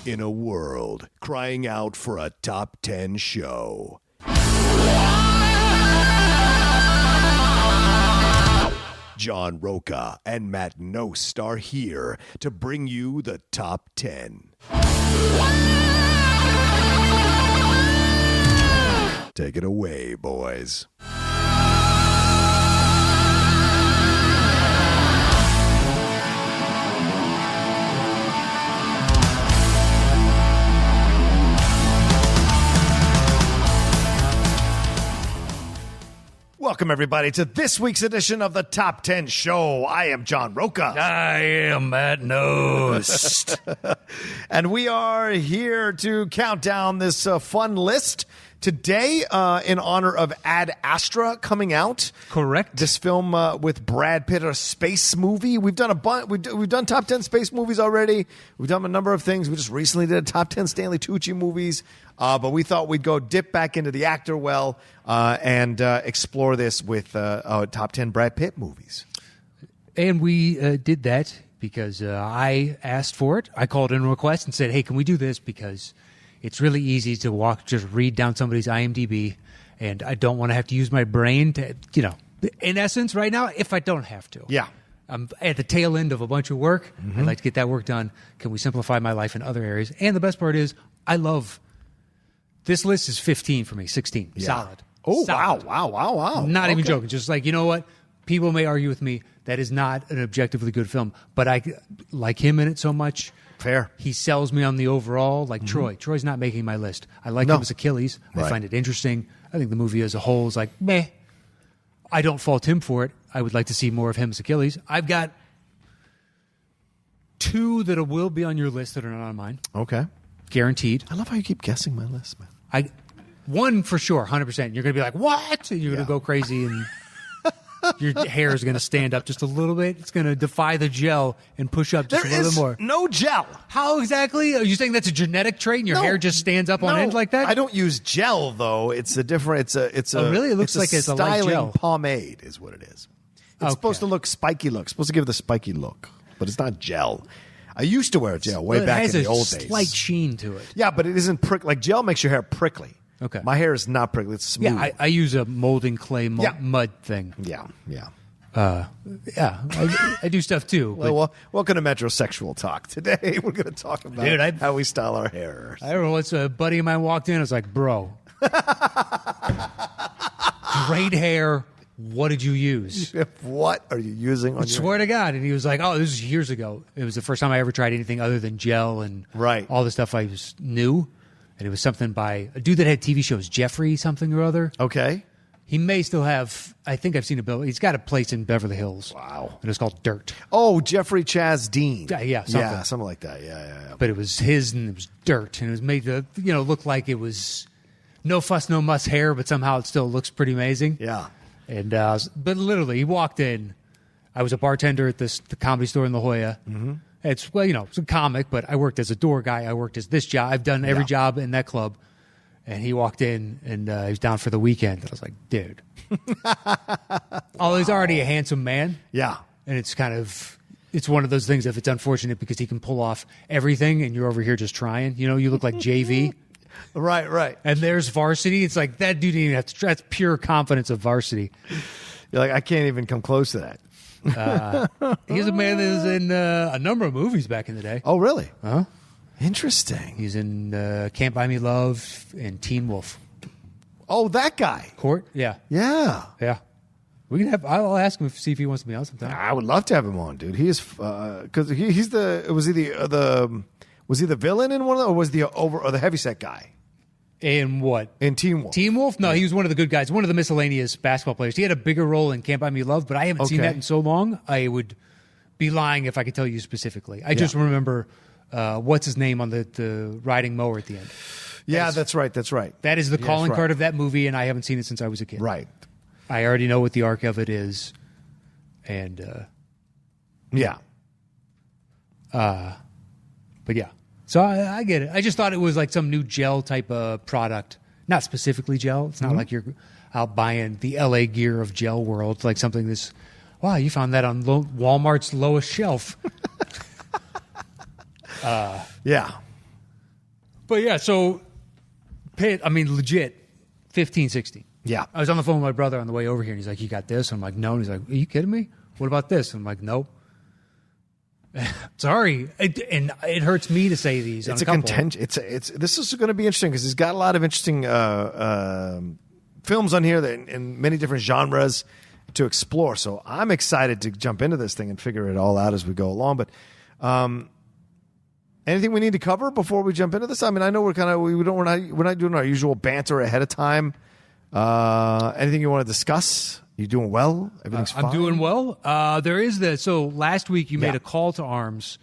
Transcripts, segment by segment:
in a world crying out for a top 10 show. John Roca and Matt Nost are here to bring you the top 10. Take it away, boys. Welcome, everybody, to this week's edition of the Top 10 Show. I am John Roca. I am Matt Nost. And we are here to count down this fun list. Today, in honor of Ad Astra coming out. Correct. This film with Brad Pitt, a space movie. We've done a bunch. We've done top 10 space movies already. We've done a number of things. We just recently did a top 10 Stanley Tucci movies. But we thought we'd go dip back into the actor well and explore this with top 10 Brad Pitt movies. And we did that because I asked for it. I called in a request and said, hey, can we do this? Because it's really easy to just read down somebody's IMDb, and I don't want to have to use my brain to, in essence, right now, if I don't have to. Yeah. I'm at the tail end of a bunch of work. I'd like to get that work done. Can we simplify my life in other areas? And the best part is, I love this list is 15 for me, 16. Yeah. Solid. Oh, Solid. wow. Not even joking. Just like, you know what? People may argue with me that is not an objectively good film, but I like him in it so much. Fair. He sells me on the overall, like Troy. Troy's not making my list. I like him as Achilles. Right. I find it interesting. I think the movie as a whole is like, meh. I don't fault him for it. I would like to see more of him as Achilles. I've got two that will be on your list that are not on mine. Okay. Guaranteed. I love how you keep guessing my list, man. One for sure, 100%. You're going to be like, what? And you're going to go crazy and your hair is going to stand up just a little bit. It's going to defy the gel and push up just a little bit more. No gel. How exactly? Are you saying that's a genetic trait and your hair just stands up on end like that? I don't use gel though. It's a different. It's a. Oh, really? It looks like it's a light styling gel. pomade, is what it is. It's supposed to look spiky. It's supposed to give it the spiky look, but it's not gel. I used to wear gel way back in the old days. It has a slight sheen to it. Yeah, but it isn't prick. Like gel makes your hair prickly. Okay. My hair is not prickly. It's smooth. Yeah, I use a molding clay mud thing. Yeah. I do stuff too. Well, welcome to Metrosexual Talk. Today we're going to talk about how we style our hair. I remember once a buddy of mine walked in. I was like, bro, great hair. What did you use? What are you using on I swear to God. And he was like, oh, this is years ago. It was the first time I ever tried anything other than gel and all the stuff I just knew. And it was something by a dude that had TV shows, Jeffrey something or other. Okay. He may still have, I think I've seen a bill. He's got a place in Beverly Hills. Wow. And it's called Dirt. Oh, Jeffrey Chaz Dean. Yeah, something like that. Yeah. But it was his and it was dirt. And it was made to, look like it was no fuss, no muss hair, but somehow it still looks pretty amazing. Yeah. And but literally, he walked in. I was a bartender at the Comedy Store in La Jolla. Mm-hmm. It's a comic, but I worked as a door guy. I worked as this job. I've done every job in that club. And he walked in, and he was down for the weekend. And I was like, dude. Wow. He's already a handsome man. Yeah. And it's one of those things, if it's unfortunate, because he can pull off everything, and you're over here just trying. You look like JV. Right. And there's Varsity. It's like, that dude didn't even have to try. That's pure confidence of Varsity. You're like, I can't even come close to that. He's a man that was in a number of movies back in the day. Oh, really? Huh? Interesting. He's in Can't Buy Me Love and Teen Wolf. Oh, that guy. Court? Yeah. Yeah. We can I'll ask him see if he wants to be on sometime. I would love to have him on, dude. He is because he's was he the villain in one of them, or was the heavyset guy? In what? In Teen Wolf. Teen Wolf? No, he was one of the good guys, one of the miscellaneous basketball players. He had a bigger role in Can't Buy Me Love, but I haven't seen that in so long. I would be lying if I could tell you specifically. I just remember what's his name on the riding mower at the end. Yeah, that's right. That is the calling card of that movie, and I haven't seen it since I was a kid. Right. I already know what the arc of it is, and but yeah. So I get it. I just thought it was like some new gel type of product. Not specifically gel. It's not like you're out buying the LA gear of gel world. It's like something this, wow, you found that on Walmart's lowest shelf. Yeah. But yeah, so Pitt, I mean, legit, 15, 16. Yeah. I was on the phone with my brother on the way over here, and he's like, "You got this?" I'm like, "No." And he's like, "Are you kidding me? What about this?" I'm like, "Nope." Sorry, and it hurts me to say these. It's a contention. This is going to be interesting because he's got a lot of interesting films on here that in many different genres to explore. So I'm excited to jump into this thing and figure it all out as we go along. But anything we need to cover before we jump into this? I mean, I know we're not doing our usual banter ahead of time. Anything you want to discuss? You doing well? Everything's fine? I'm doing well. There is the so last week you made a call to arms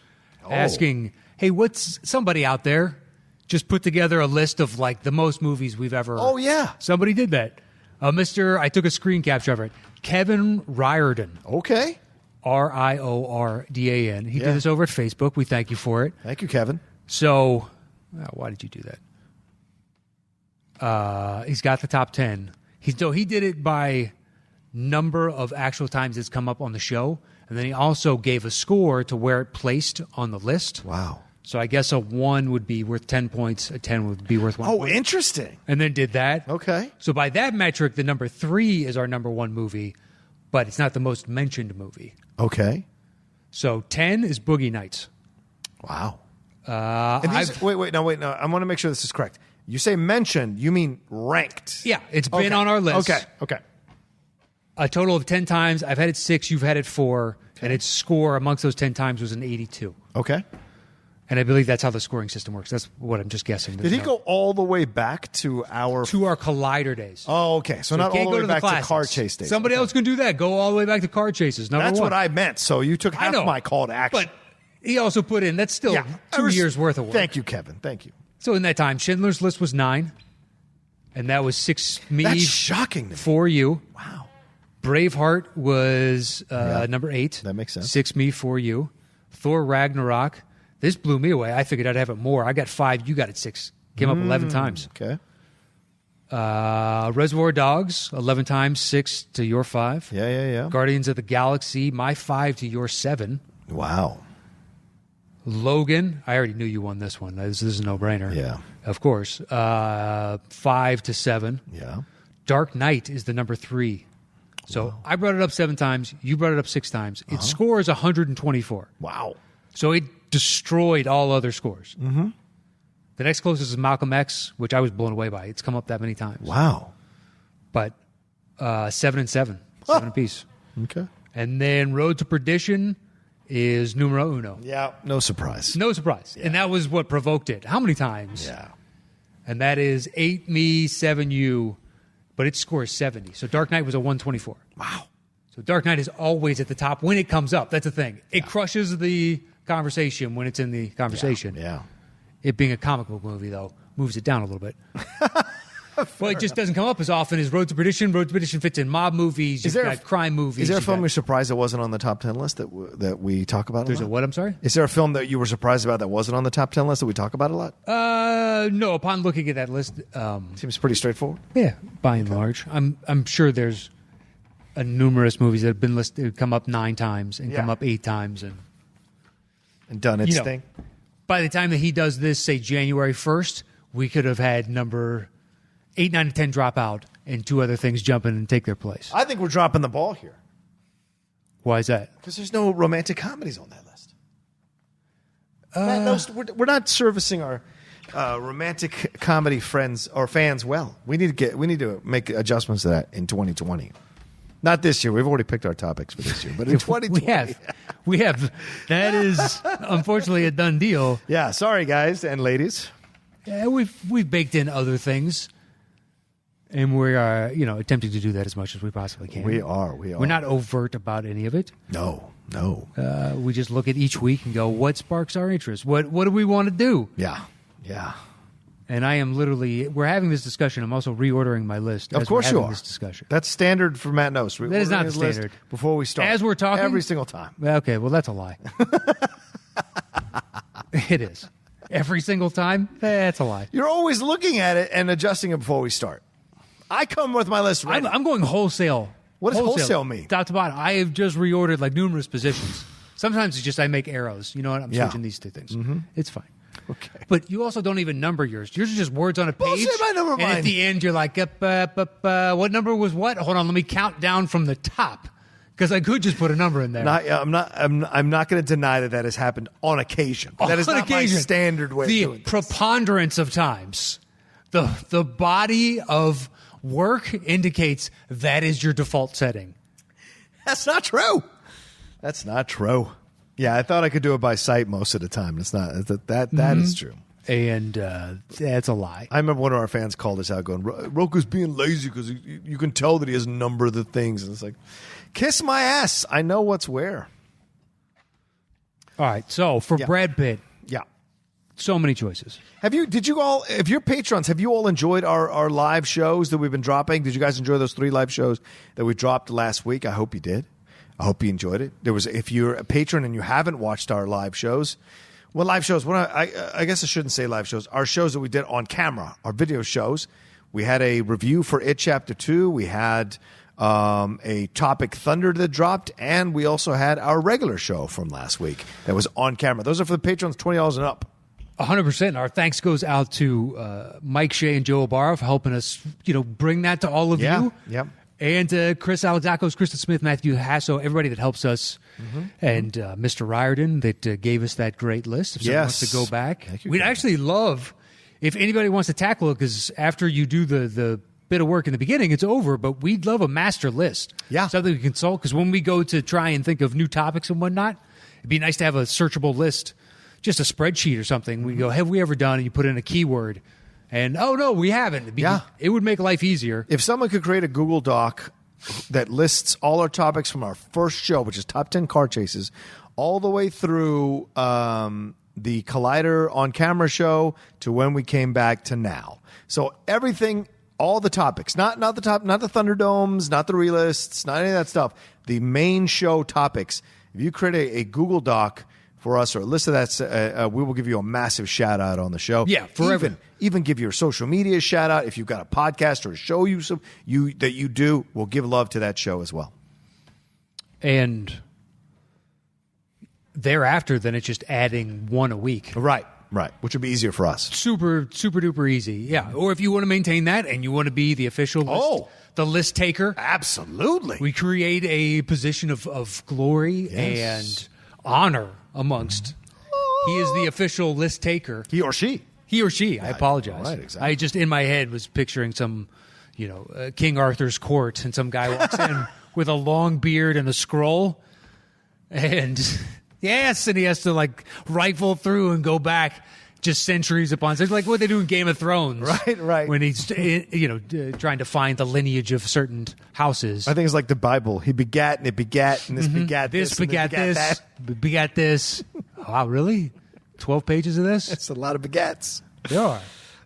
asking, hey, what's somebody out there just put together a list of like the most movies we've ever. Oh, yeah. Somebody did that. I took a screen capture of it. Kevin Riordan. Okay. Riordan. He did this over at Facebook. We thank you for it. Thank you, Kevin. So, why did you do that? He's got the top 10. He did it by number of actual times it's come up on the show, and then he also gave a score to where it placed on the list. Wow. So I guess a 1 would be worth 10 points, a 10 would be worth 1 point. Oh, interesting. And then did that. Okay. So by that metric, the number 3 is our number 1 movie, but it's not the most mentioned movie. Okay. So 10 is Boogie Nights. Wow. Wait. No. I want to make sure this is correct. You say mentioned, you mean ranked. Yeah, it's been on our list. Okay. A total of 10 times. I've had it 6. You've had it 4. And its score amongst those 10 times was an 82. Okay. And I believe that's how the scoring system works. That's what I'm just guessing. Did he go all the way back to our Collider days? Oh, okay. So not all the way back to car chase days. Somebody else can do that. Go all the way back to car chases. That's what I meant. So you took half my call to action. But he also put in, that's still 2 years worth of work. Thank you, Kevin. Thank you. So in that time, Schindler's List was 9. And that was 6 me. That's shocking to me. 4 you. Wow. Braveheart was number 8. That makes sense. 6 me, 4 you. Thor Ragnarok. This blew me away. I figured I'd have it more. I got 5. You got it 6. Came up 11 times. Okay. Reservoir Dogs, 11 times, 6 to your 5. Yeah. Guardians of the Galaxy, my 5 to your 7. Wow. Logan, I already knew you won this one. This is a no-brainer. Yeah. Of course. 5 to 7. Yeah. Dark Knight is the number 3. So I brought it up 7 times. You brought it up 6 times. Its score is 124. Wow. So it destroyed all other scores. Mm-hmm. The next closest is Malcolm X, which I was blown away by. It's come up that many times. Wow. But 7 and 7. 7 apiece. Okay. And then Road to Perdition is numero uno. Yeah. No surprise. No surprise. Yeah. And that was what provoked it. How many times? Yeah. And that is 8 me, 7 you. But its score is 70. So Dark Knight was a 124. Wow. So Dark Knight is always at the top when it comes up. That's the thing. It crushes the conversation when it's in the conversation. Yeah. It being a comic book movie, though, moves it down a little bit. Well, it just doesn't come up as often as Road to Perdition. Road to Perdition fits in mob movies. You've got crime movies. Is there a film you're surprised it wasn't on the top 10 list that we talk about a lot? There's a what, I'm sorry? Is there a film that you were surprised about that wasn't on the top 10 list that we talk about a lot? No. Upon looking at that list... seems pretty straightforward. Yeah, by and large. I'm sure there's numerous movies that have been listed, come up 9 times and come up 8 times. And done its thing. By the time that he does this, say January 1st, we could have had number 8, 9, and 10 drop out and 2 other things jump in and take their place. I think we're dropping the ball here. Why is that? Because there's no romantic comedies on that list. Matt, we're not servicing our romantic comedy friends or fans well. We need to make adjustments to that in 2020. Not this year. We've already picked our topics for this year, but in 2020. We have. That is unfortunately a done deal. Yeah, sorry guys and ladies. Yeah, we've baked in other things. And we are, attempting to do that as much as we possibly can. We are. We're not overt about any of it. No. We just look at each week and go, what sparks our interest? What do we want to do? Yeah. And I am we're having this discussion. I'm also reordering my list. Of course you are. This discussion. That's standard for Matt Knows. That is not standard. Before we start. As we're talking? Every single time. Okay, well, that's a lie. It is. Every single time? That's a lie. You're always looking at it and adjusting it before we start. I come with my list ready. I'm going wholesale. What does wholesale mean? Top to bottom. I have just reordered numerous positions. Sometimes it's just I make arrows. You know what? I'm switching these 2 things. Mm-hmm. It's fine. Okay. But you also don't even number yours. Yours are just words on a page. Bullshit, I number and mine. at the end, you're like, what number was what? Hold on, let me count down from the top. Because I could just put a number in there. I'm not going to deny that has happened on occasion. That is On not occasion. my standard way The of doing things. preponderance of times, the body of work indicates that is your default setting. That's not true. That's not true. Yeah, I thought I could do it by sight most of the time. It's not. That is true. And that's a lie. I remember one of our fans called us out going, Roku's being lazy because you can tell that he doesn't number the things. And it's like, kiss my ass. I know what's where. All right, so for Brad Pitt, Yeah. so many choices. If you're patrons, have you all enjoyed our live shows that we've been dropping? Did you guys enjoy those 3 live shows that we dropped last week? I hope you did. I hope you enjoyed it. If you're a patron and you haven't watched our live shows, live shows, I guess I shouldn't say live shows. Our shows that we did on camera, our video shows. We had a review for It Chapter 2. We had a Topic Thunder that dropped, and we also had our regular show from last week that was on camera. Those are for the patrons, $20 and up. 100%. Our thanks goes out to Mike Shea and Joe Ibarra for helping us, bring that to all of you. Yep. And Chris Alexakos, Kristen Smith, Matthew Hasso, everybody that helps us, and Mr. Riordan that gave us that great list. If someone wants to go back, we'd actually love if anybody wants to tackle it, because after you do the bit of work in the beginning, it's over. But we'd love a master list, something we consult. Because when we go to try and think of new topics and whatnot, it'd be nice to have a searchable list, just a spreadsheet or something. We go, have we ever done? And you put in a keyword. And, oh, no, we haven't. It would make life easier. If someone could create a Google Doc that lists all our topics from our first show, which is Top 10 Car Chases, all the way through the Collider on camera show to when we came back to now. So everything, all the topics, not the Thunderdomes, not the relists, not any of that stuff. The main show topics. If you create a Google Doc for us or a list of that, we will give you a massive shout out on the show. Yeah, forever. Even give your social media a shout out. If you've got a podcast or a show that you do, we'll give love to that show as well. And thereafter, then it's just adding one a week. Right, which would be easier for us. Super, super duper easy. Yeah. Or if you want to maintain that and you want to be the official list, the list taker. Absolutely. We create a position of glory and honor amongst. He is the official list taker. He or she. I apologize. Right, exactly. I just in my head was picturing some, King Arthur's court, and some guy walks in with a long beard and a scroll, and and he has to rifle through and go back just centuries upon centuries, like what they do in Game of Thrones, right. When he's trying to find the lineage of certain houses. I think it's like the Bible. He begat and it begat and this begat this. This begat this. Begat this. Wow, really? 12 pages of this? It's a lot of begats. There are.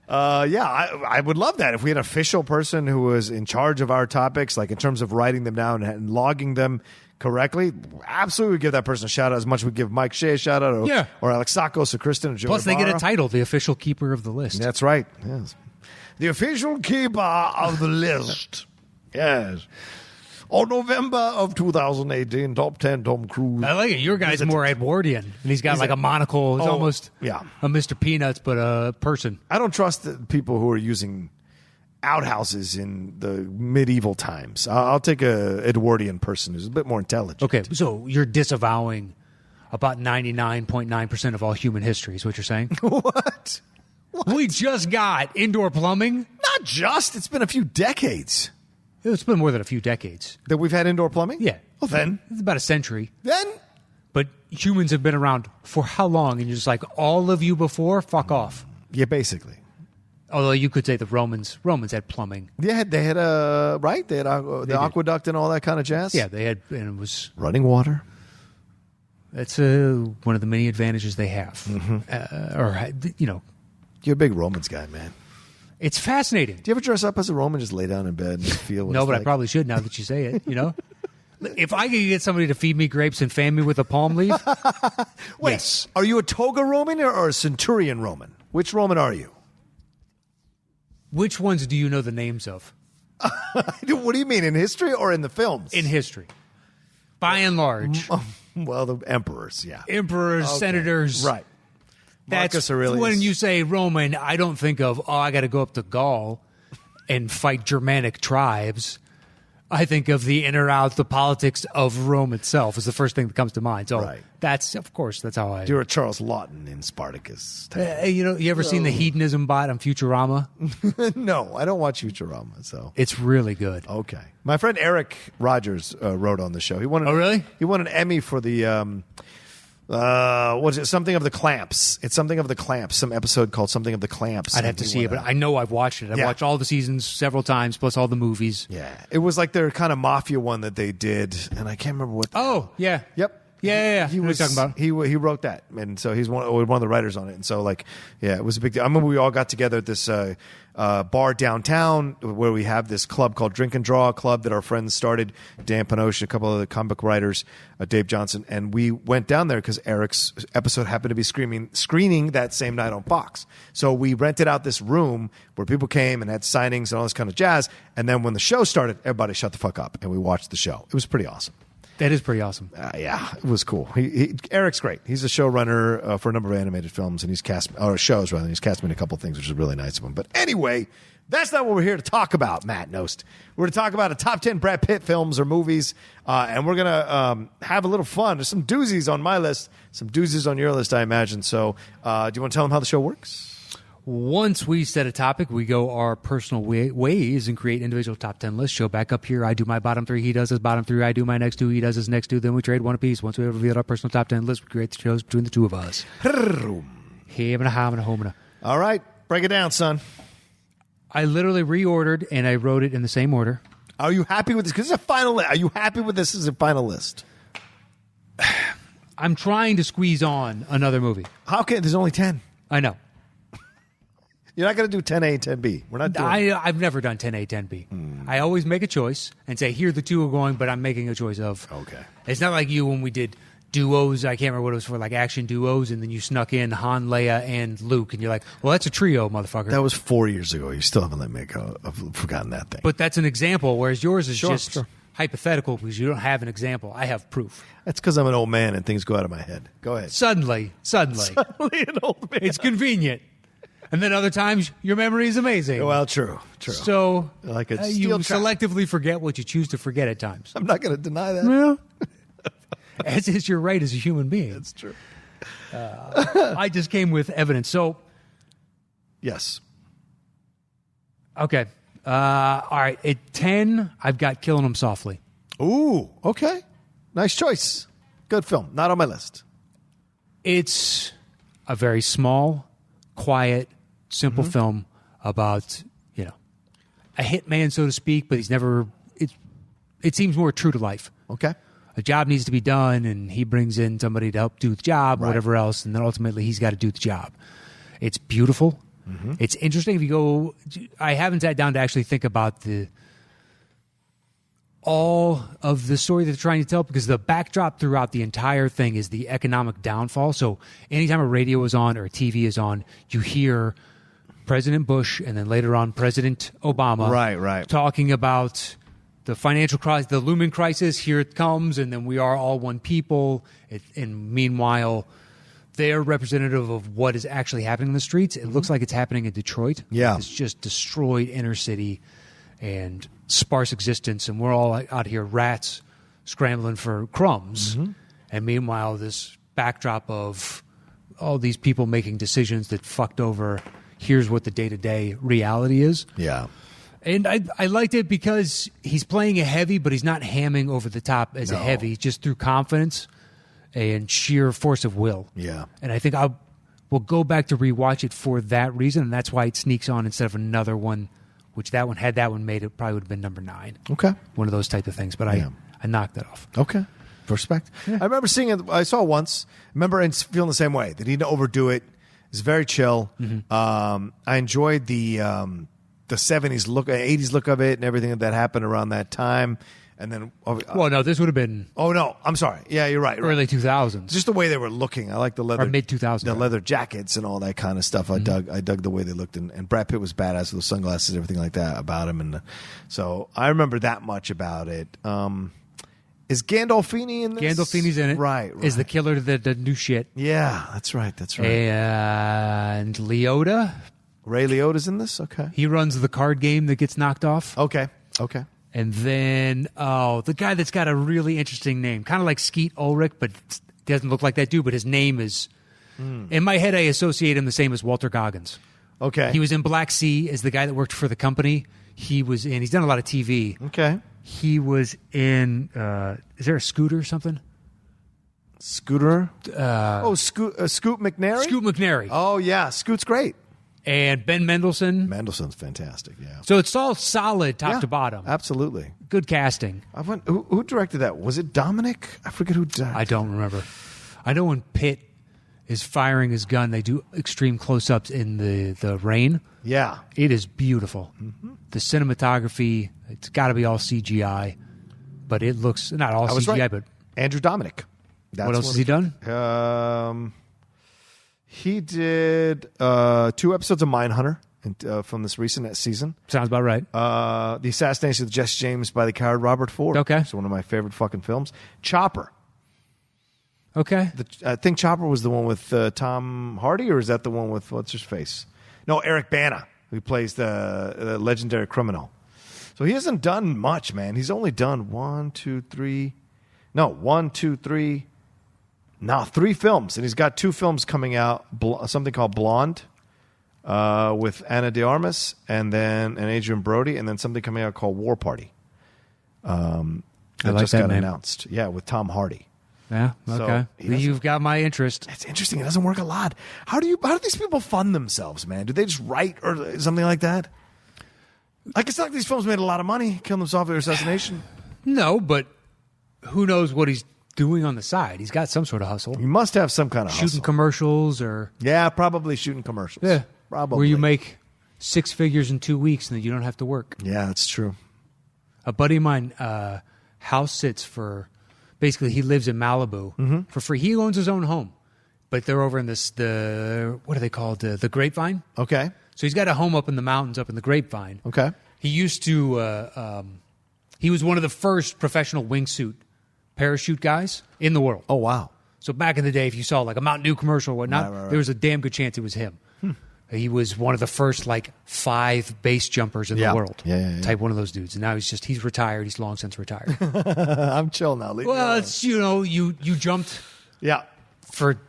I would love that if we had an official person who was in charge of our topics, like in terms of writing them down and logging them correctly. Absolutely give that person a shout out as much as we give Mike Shea a shout out or Alex Sakos or Kristen or Joe Plus, they Ibarra. get a title, the official keeper of the list. That's right. Yes. The official keeper of the list. Yes. On November of 2018, Top 10 Tom Cruise. I like it. Your guy's more Edwardian, and he's got a monocle. It's almost a Mr. Peanuts, but a person. I don't trust the people who are using outhouses in the medieval times. I'll take a Edwardian person who's a bit more intelligent. Okay, so you're disavowing about 99.9% of all human history is what you're saying? What? We just got indoor plumbing. Not just. It's been a few decades. It's been more than a few decades. That we've had indoor plumbing? Yeah. Well, then. It's about a century. Then? But humans have been around for how long? And you're just like, all of you before? Fuck off. Yeah, basically. Although you could say the Romans had plumbing. They had right? They had the aqueduct and all that kind of jazz? Yeah, they had, and it was running water. That's one of the many advantages they have. Mm-hmm. You're a big Romans guy, man. It's fascinating. Do you ever dress up as a Roman, just lay down in bed and feel what No, but like? I probably should now that you say it, If I could get somebody to feed me grapes and fan me with a palm leaf. Wait, yes. Are you a toga Roman or a centurion Roman? Which Roman are you? Which ones do you know the names of? What do you mean, in history or in the films? In history. By and large. Well, the emperors, yeah. Emperors, senators. Right. That's Aurelius. when you say Roman, I don't think of, I got to go up to Gaul and fight Germanic tribes. I think of the in or out, the politics of Rome itself is the first thing that comes to mind. So that's how I... You're a Charles Lawton in Spartacus. you ever seen the hedonism bot on Futurama? No, I don't watch Futurama, so... It's really good. Okay. My friend Eric Rogers wrote on the show. He won really? He won an Emmy for the... what is it? Something of the Clamps. It's something of the Clamps. Some episode called Something of the Clamps. I'd have to see it, but I know I've watched it. I've watched all the seasons several times, plus all the movies. Yeah, it was like their kind of mafia one that they did, and I can't remember what. Yeah. Yep. Yeah. He what was are you talking about? He wrote that, and so he's one of the writers on it, and so it was a big deal. I remember we all got together at this bar downtown where we have this club called Drink and Draw, a club that our friends started, Dan Panoche, a couple of the comic book writers, Dave Johnson, and we went down there because Eric's episode happened to be screening that same night on Fox. So we rented out this room where people came and had signings and all this kind of jazz, and then when the show started, everybody shut the fuck up, and we watched the show. It was pretty awesome. That is pretty awesome. Yeah, it was cool. Eric's great. He's a showrunner for a number of animated films, and he's cast or shows rather. And he's cast me in a couple of things, which is really nice of him. But anyway, that's not what we're here to talk about, Matt Nost. We're to talk about a top 10 Brad Pitt films or movies, and we're gonna have a little fun. There's some doozies on my list, some doozies on your list, I imagine. So, do you want to tell them how the show works? Once we set a topic, we go our personal ways and create individual top 10 lists. Show back up here. I do my bottom three. He does his bottom three. I do my next two. He does his next two. Then we trade one apiece. Once we have revealed our personal top 10 list, we create the shows between the two of us. All right. Break it down, son. I literally reordered, and I wrote it in the same order. Are you happy with this? Because it's a final list. Are you happy with this as a final list? I'm trying to squeeze on another movie. How can there's only 10? I know. You're not going to do 10A, 10B. We're not doing I've never done 10A, 10B. I always make a choice and say, here the two are going, but I'm making a choice of. Okay. It's not like you when we did duos. I can't remember what it was for, like action duos, and then you snuck in Han, Leia, and Luke, and you're like, well, that's a trio, motherfucker. That was 4 years ago. You still haven't let me go. I've forgotten that thing. But that's an example, whereas yours is just hypothetical because you don't have an example. I have proof. That's because I'm an old man and things go out of my head. Go ahead. Suddenly an old man. It's convenient. And then other times, your memory is amazing. Well, true. So like a you steel trap. selectively forget what you choose to forget at times. I'm not going to deny that. Well, as is your right as a human being. That's true. I just came with evidence. So, yes. Okay. All right. At 10, I've got Killing Them Softly. Ooh, okay. Nice choice. Good film. Not on my list. It's a very small, quiet, simple film about, a hitman, so to speak, but he's never, it seems more true to life. Okay. A job needs to be done, and he brings in somebody to help do the job or whatever else, and then ultimately he's got to do the job. It's beautiful. Mm-hmm. It's interesting if you go, I haven't sat down to actually think about all of the story that they're trying to tell, because the backdrop throughout the entire thing is the economic downfall. So anytime a radio is on or a TV is on, you hear President Bush and then later on President Obama talking about the financial crisis, the looming crisis. Here it comes, and then we are all one people. And meanwhile, they're representative of what is actually happening in the streets. It looks like it's happening in Detroit. Yeah. It's just destroyed inner city and sparse existence, and we're all out here rats scrambling for crumbs. Mm-hmm. And meanwhile, this backdrop of all these people making decisions that fucked over, here's what the day-to-day reality is. Yeah. And I liked it because he's playing a heavy, but he's not hamming over the top as a heavy, just through confidence and sheer force of will. Yeah. And I think we'll go back to rewatch it for that reason, and that's why it sneaks on instead of another one, which that one, had that one made, it probably would have been number 9. Okay. One of those type of things, but I knocked that off. Okay. Respect. Yeah. I remember seeing it. I saw it once. I remember feeling the same way. They didn't overdo it. It's very chill. Mm-hmm. I enjoyed the 70s look, 80s look of it, and everything that happened around that time. And then, well, no, this would have been. Oh no, I'm sorry. Yeah, you're right. Early 2000s, just the way they were looking. I like the leather, or mid 2000s, the leather jackets and all that kind of stuff. Mm-hmm. I dug the way they looked, and Brad Pitt was badass with the sunglasses, everything like that about him. And so I remember that much about it. Is Gandolfini in this? Gandolfini's in it. Right. Is the killer that doesn't do shit. Yeah, that's right. And Liotta. Ray Liotta's in this? Okay. He runs the card game that gets knocked off. Okay. And then, the guy that's got a really interesting name. Kind of like Skeet Ulrich, but doesn't look like that dude, but his name is... In my head, I associate him the same as Walter Goggins. Okay. He was in Black Sea as the guy that worked for the company. He's done a lot of TV. Okay. He was in, is there a Scooter or something? Scooter? Scoot McNairy? Scoot McNairy. Oh, yeah. Scoot's great. And Ben Mendelsohn. Mendelssohn's fantastic, yeah. So it's all solid top to bottom. Absolutely. Good casting. Who directed that? Was it Dominic? I forget who directed. I don't remember. I know when Pitt is firing his gun, they do extreme close-ups in the rain. Yeah. It is beautiful. Mm-hmm. The cinematography, it's got to be all CGI, but it looks not all CGI. Right. But Andrew Dominic. What else has he done? He did 2 episodes of Mindhunter from this recent season. Sounds about right. The Assassination of Jesse James by the coward Robert Ford. Okay. It's one of my favorite fucking films. Chopper. Okay. I think Chopper was the one with Tom Hardy, or is that the one with what's his face? No, Eric Bana, who plays the legendary criminal. So he hasn't done much, man. He's only done 3 films, and he's got 2 films coming out. Something called Blonde with Ana de Armas, and Adrian Brody, and then something coming out called War Party. I like just that got name. announced. Yeah, with Tom Hardy. Yeah. Okay. So you've got my interest. It's interesting. It doesn't work a lot. How do these people fund themselves, man? Do they just write or something like that? Like, it's not like these films made a lot of money, killing themselves with their assassination. No, but who knows what he's doing on the side? He's got some sort of hustle. You must have some kind of Shooting hustle. commercials or... Yeah, probably shooting commercials. Yeah. Probably. Where you make 6 figures in 2 weeks and then you don't have to work. Yeah, that's true. A buddy of mine house sits for... Basically, he lives in Malibu for free. He owns his own home, but they're over in what are they called? The Grapevine. Okay. So he's got a home up in the mountains, up in the Grapevine. Okay. He used to. He was one of the first professional wingsuit parachute guys in the world. Oh, wow. So back in the day, if you saw like a Mountain Dew commercial or whatnot, Right. there was a damn good chance it was him. He was one of the first 5 base jumpers in the world. Yeah. Type one of those dudes. And now he's retired. He's long since retired. I'm chill now. Leave me Well, alone. it's, you jumped Yeah. for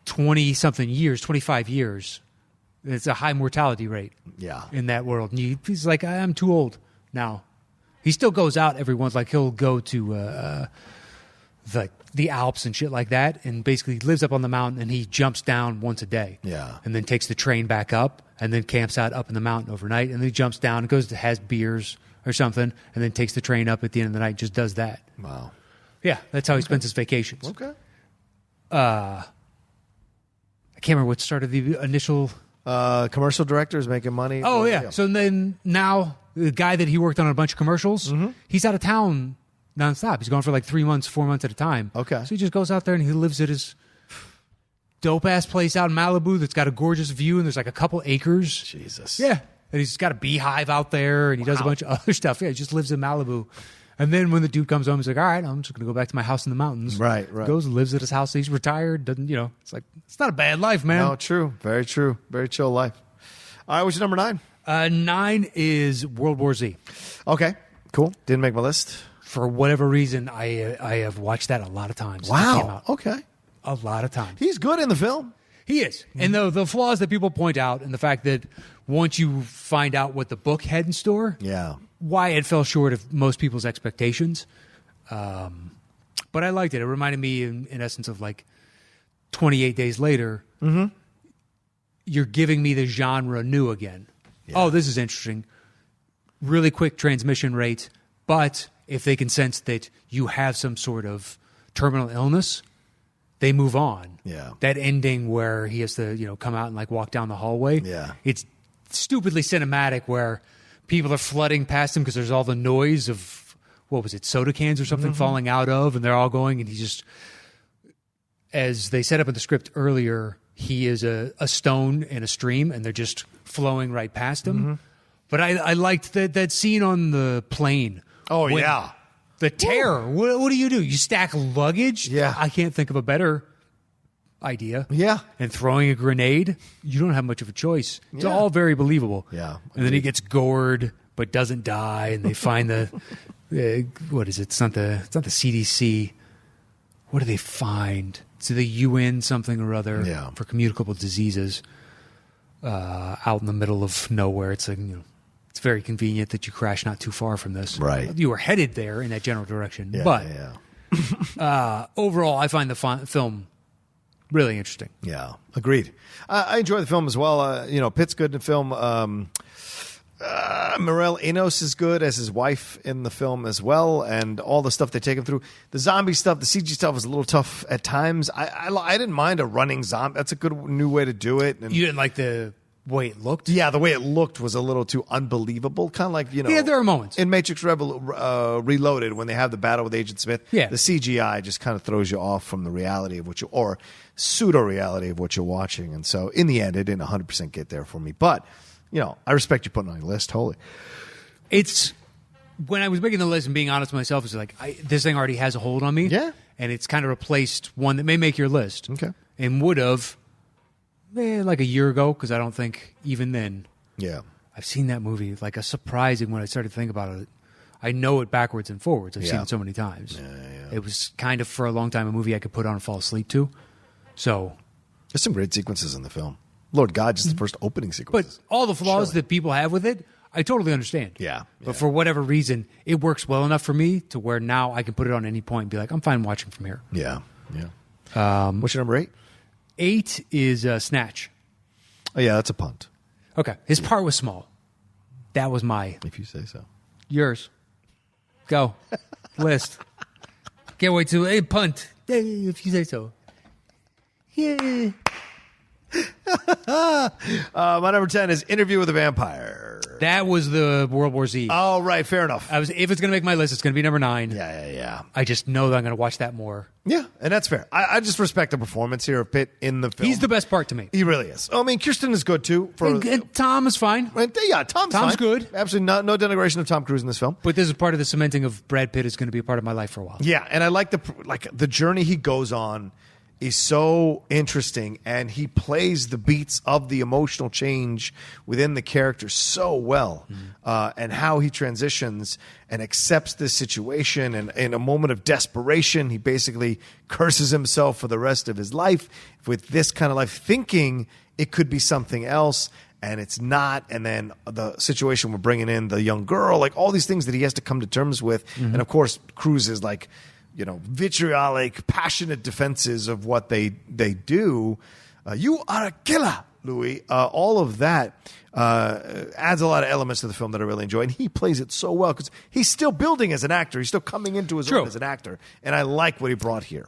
20-something years, 25 years. It's a high mortality rate Yeah. in that world. And he's like, I'm too old now. He still goes out every once, he'll go to the Alps and shit like that, and basically lives up on the mountain, and he jumps down once a day. Yeah. And then takes the train back up, and then camps out up in the mountain overnight, and then he jumps down and has beers or something, and then takes the train up at the end of the night and just does that. Wow. Yeah, that's how he spends his vacations. Okay. I can't remember what started the initial... Commercial directors making money. Oh, yeah. So then now the guy that he worked on a bunch of commercials, he's out of town nonstop. He's gone for 3 months, 4 months at a time. Okay. So he just goes out there and he lives at his dope-ass place out in Malibu that's got a gorgeous view, and there's a couple acres. Jesus. Yeah. And he's got a beehive out there, and he does a bunch of other stuff. Yeah, he just lives in Malibu. And then when the dude comes home, he's like, all right, I'm just going to go back to my house in the mountains. Right. Goes and lives at his house. He's retired. Doesn't, it's it's not a bad life, man. No, true. Very true. Very chill life. All right, what's your number 9? 9 is World War Z. Okay, cool. Didn't make my list. For whatever reason, I have watched that a lot of times. since it came out. Okay. A lot of times. He's good in the film. He is. And the flaws that people point out, and the fact that once you find out what the book had in store, Yeah. why it fell short of most people's expectations. But I liked it. It reminded me, in essence, of 28 Days Later. Mm-hmm. You're giving me the genre new again. Yeah. Oh, this is interesting. Really quick transmission rate, but if they can sense that you have some sort of terminal illness, they move on. Yeah. That ending where he has to, come out and walk down the hallway. Yeah. It's stupidly cinematic where people are flooding past him because there's all the noise of, soda cans or something falling out of, and they're all going, and he just, as they set up in the script earlier, he is a stone in a stream, and they're just flowing right past him. But I liked that scene on the plane. Oh, when yeah. The terror. What do? You stack luggage? Yeah. I can't think of a better idea. Yeah. And throwing a grenade, you don't have much of a choice. It's Yeah. all very believable. Yeah. And then he gets gored but doesn't die, and they find the what is it? It's not the CDC. What do they find? It's the UN something or other for communicable diseases out in the middle of nowhere. It's like, it's very convenient that you crash not too far from this. Right. You were headed there in that general direction. Yeah, but overall, I find the film really interesting. Yeah, agreed. I enjoy the film as well. Pitt's good in the film. Morel Enos is good as his wife in the film as well, and all the stuff they take him through. The zombie stuff, the CG stuff was a little tough at times. I didn't mind a running zombie. That's a good new way to do it. And you didn't like the way it looked? Yeah, the way it looked was a little too unbelievable. Kind of like, Yeah, there are moments. In Matrix Reloaded, when they have the battle with Agent Smith, Yeah. the CGI just kind of throws you off from the reality of or pseudo-reality of what you're watching. And so, in the end, it didn't 100% get there for me. But, I respect you putting it on your list, totally. It's when I was making the list and being honest with myself, it's like this thing already has a hold on me. Yeah. And it's kind of replaced one that may make your list. Okay. And would have like a year ago, because I don't think even then. Yeah. I've seen that movie like a surprising when I started to think about it. I know it backwards and forwards. I've seen it so many times. Yeah. It was kind of for a long time a movie I could put on and fall asleep to. So There's some great sequences in the film. Lord God, just the first opening sequence. But all the flaws that people have with it, I totally understand. Yeah. But for whatever reason, it works well enough for me to where now I can put it on any point and be like, I'm fine watching from here. Yeah. What's your number 8? 8 is Snatch. Oh, yeah, that's a punt. Okay. His part was small. That was If you say so. yours. Go. List. Can't wait to a punt. If you say so. Yeah. My number 10 is Interview with a Vampire. That was the World War Z. Oh, right. Fair enough. If it's going to make my list, it's going to be number 9. Yeah. I just know that I'm going to watch that more. Yeah, and that's fair. I just respect the performance here of Pitt in the film. He's the best part to me. He really is. I mean, Kirsten is good, too. And Tom is fine. Yeah, Tom's fine. good. Absolutely no denigration of Tom Cruise in this film. But this is part of the cementing of Brad Pitt is going to be a part of my life for a while. Yeah, and I like the journey he goes on is so interesting, and he plays the beats of the emotional change within the character so well, and how he transitions and accepts this situation, and in a moment of desperation, he basically curses himself for the rest of his life with this kind of life, thinking it could be something else, and it's not. And then the situation we're bringing in the young girl, like all these things that he has to come to terms with, and of course, Cruise is like, vitriolic, passionate defenses of what they do. You are a killer, Louis. All of that adds a lot of elements to the film that I really enjoy. And he plays it so well because he's still building as an actor. He's still coming into his own as an actor. And I like what he brought here.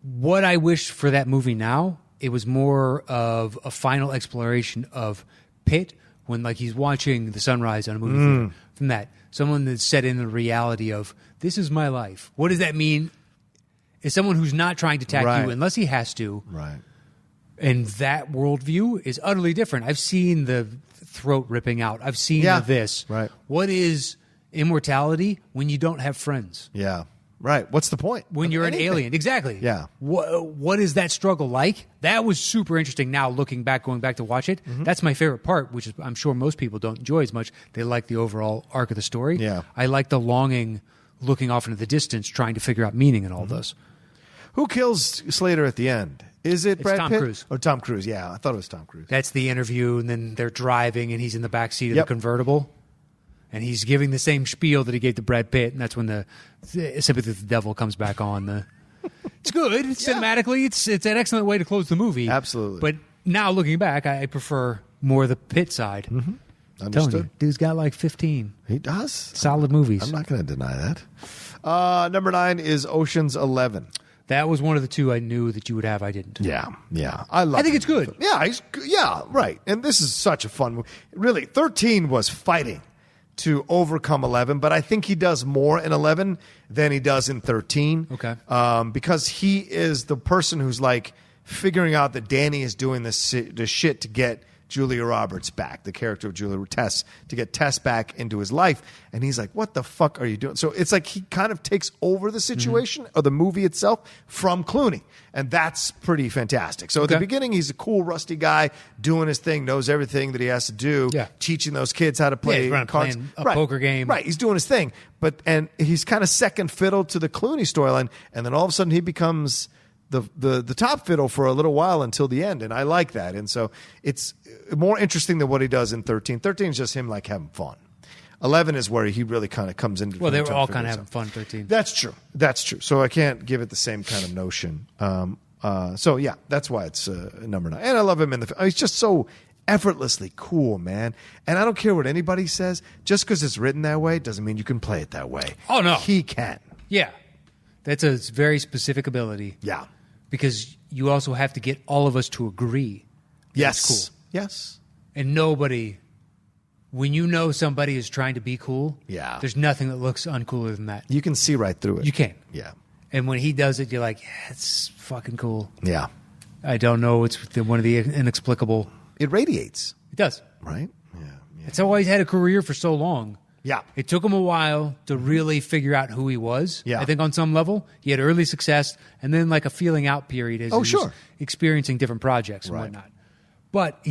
What I wish for that movie now, it was more of a final exploration of Pitt when he's watching the sunrise on a movie theater. From that, someone that's set in the reality of, this is my life. What does that mean? Is someone who's not trying to attack you unless he has to. Right. And that worldview is utterly different. I've seen the throat ripping out. I've seen this. Right. What is immortality when you don't have friends? Yeah. Right. What's the point? When you're an alien. Exactly. Yeah. What is that struggle like? That was super interesting now going back to watch it. That's my favorite part, which is I'm sure most people don't enjoy as much. They like the overall arc of the story. Yeah. I like the longing, looking off into the distance, trying to figure out meaning in all this. Who kills Slater at the end? Is it Brad Tom Pitt? Cruise. Oh, Tom Cruise. Yeah, I thought it was Tom Cruise. That's the interview, and then they're driving, and he's in the back seat of the convertible. And he's giving the same spiel that he gave to Brad Pitt, and that's when the Sympathy with the Devil comes back on. It's good. Cinematically, it's an excellent way to close the movie. Absolutely. But now looking back, I prefer more the Pitt side. Understood. Telling you, dude's got like 15 He does. solid movies. I'm not going to deny that. Number 9 is Ocean's 11. That was one of the two I knew that you would have. I didn't. Yeah. I think it's good. Yeah, right. And this is such a fun movie. Really, 13 was fighting to overcome 11, but I think he does more in 11 than he does in 13. Okay. Because he is the person who's figuring out that Danny is doing this shit to get Julia Roberts back, the character of Julia Tess, to get Tess back into his life. And he's like, what the fuck are you doing? So it's like he kind of takes over the situation or the movie itself from Clooney. And that's pretty fantastic. So at the beginning, he's a cool, rusty guy doing his thing, knows everything that he has to do, teaching those kids how to play cards. Playing a poker game. Right, he's doing his thing. And he's kind of second fiddle to the Clooney storyline. And then all of a sudden, he becomes the top fiddle for a little while until the end, and I like that. And so it's more interesting than what he does in 13. 13 is just him like having fun. 11 is where he really kind of comes into. Well, they were all kind of having fun. 13. That's true. So I can't give it the same kind of notion. So yeah, that's why it's number 9. And I love him in the. He's just so effortlessly cool, man. And I don't care what anybody says. Just because it's written that way doesn't mean you can play it that way. Oh no, he can. Yeah, that's a very specific ability. Yeah. Because you also have to get all of us to agree. Yes. It's cool. Yes. And nobody, when you know somebody is trying to be cool, there's nothing that looks uncooler than that. You can see right through it. You can. Yeah. And when he does it, you're like, yeah, it's fucking cool. Yeah. I don't know. It's one of the inexplicable. It radiates. It does. Right? Yeah. It's always had a career for so long. Yeah. It took him a while to really figure out who he was. Yeah. I think on some level. He had early success and then like a feeling out period as he was experiencing different projects and whatnot. But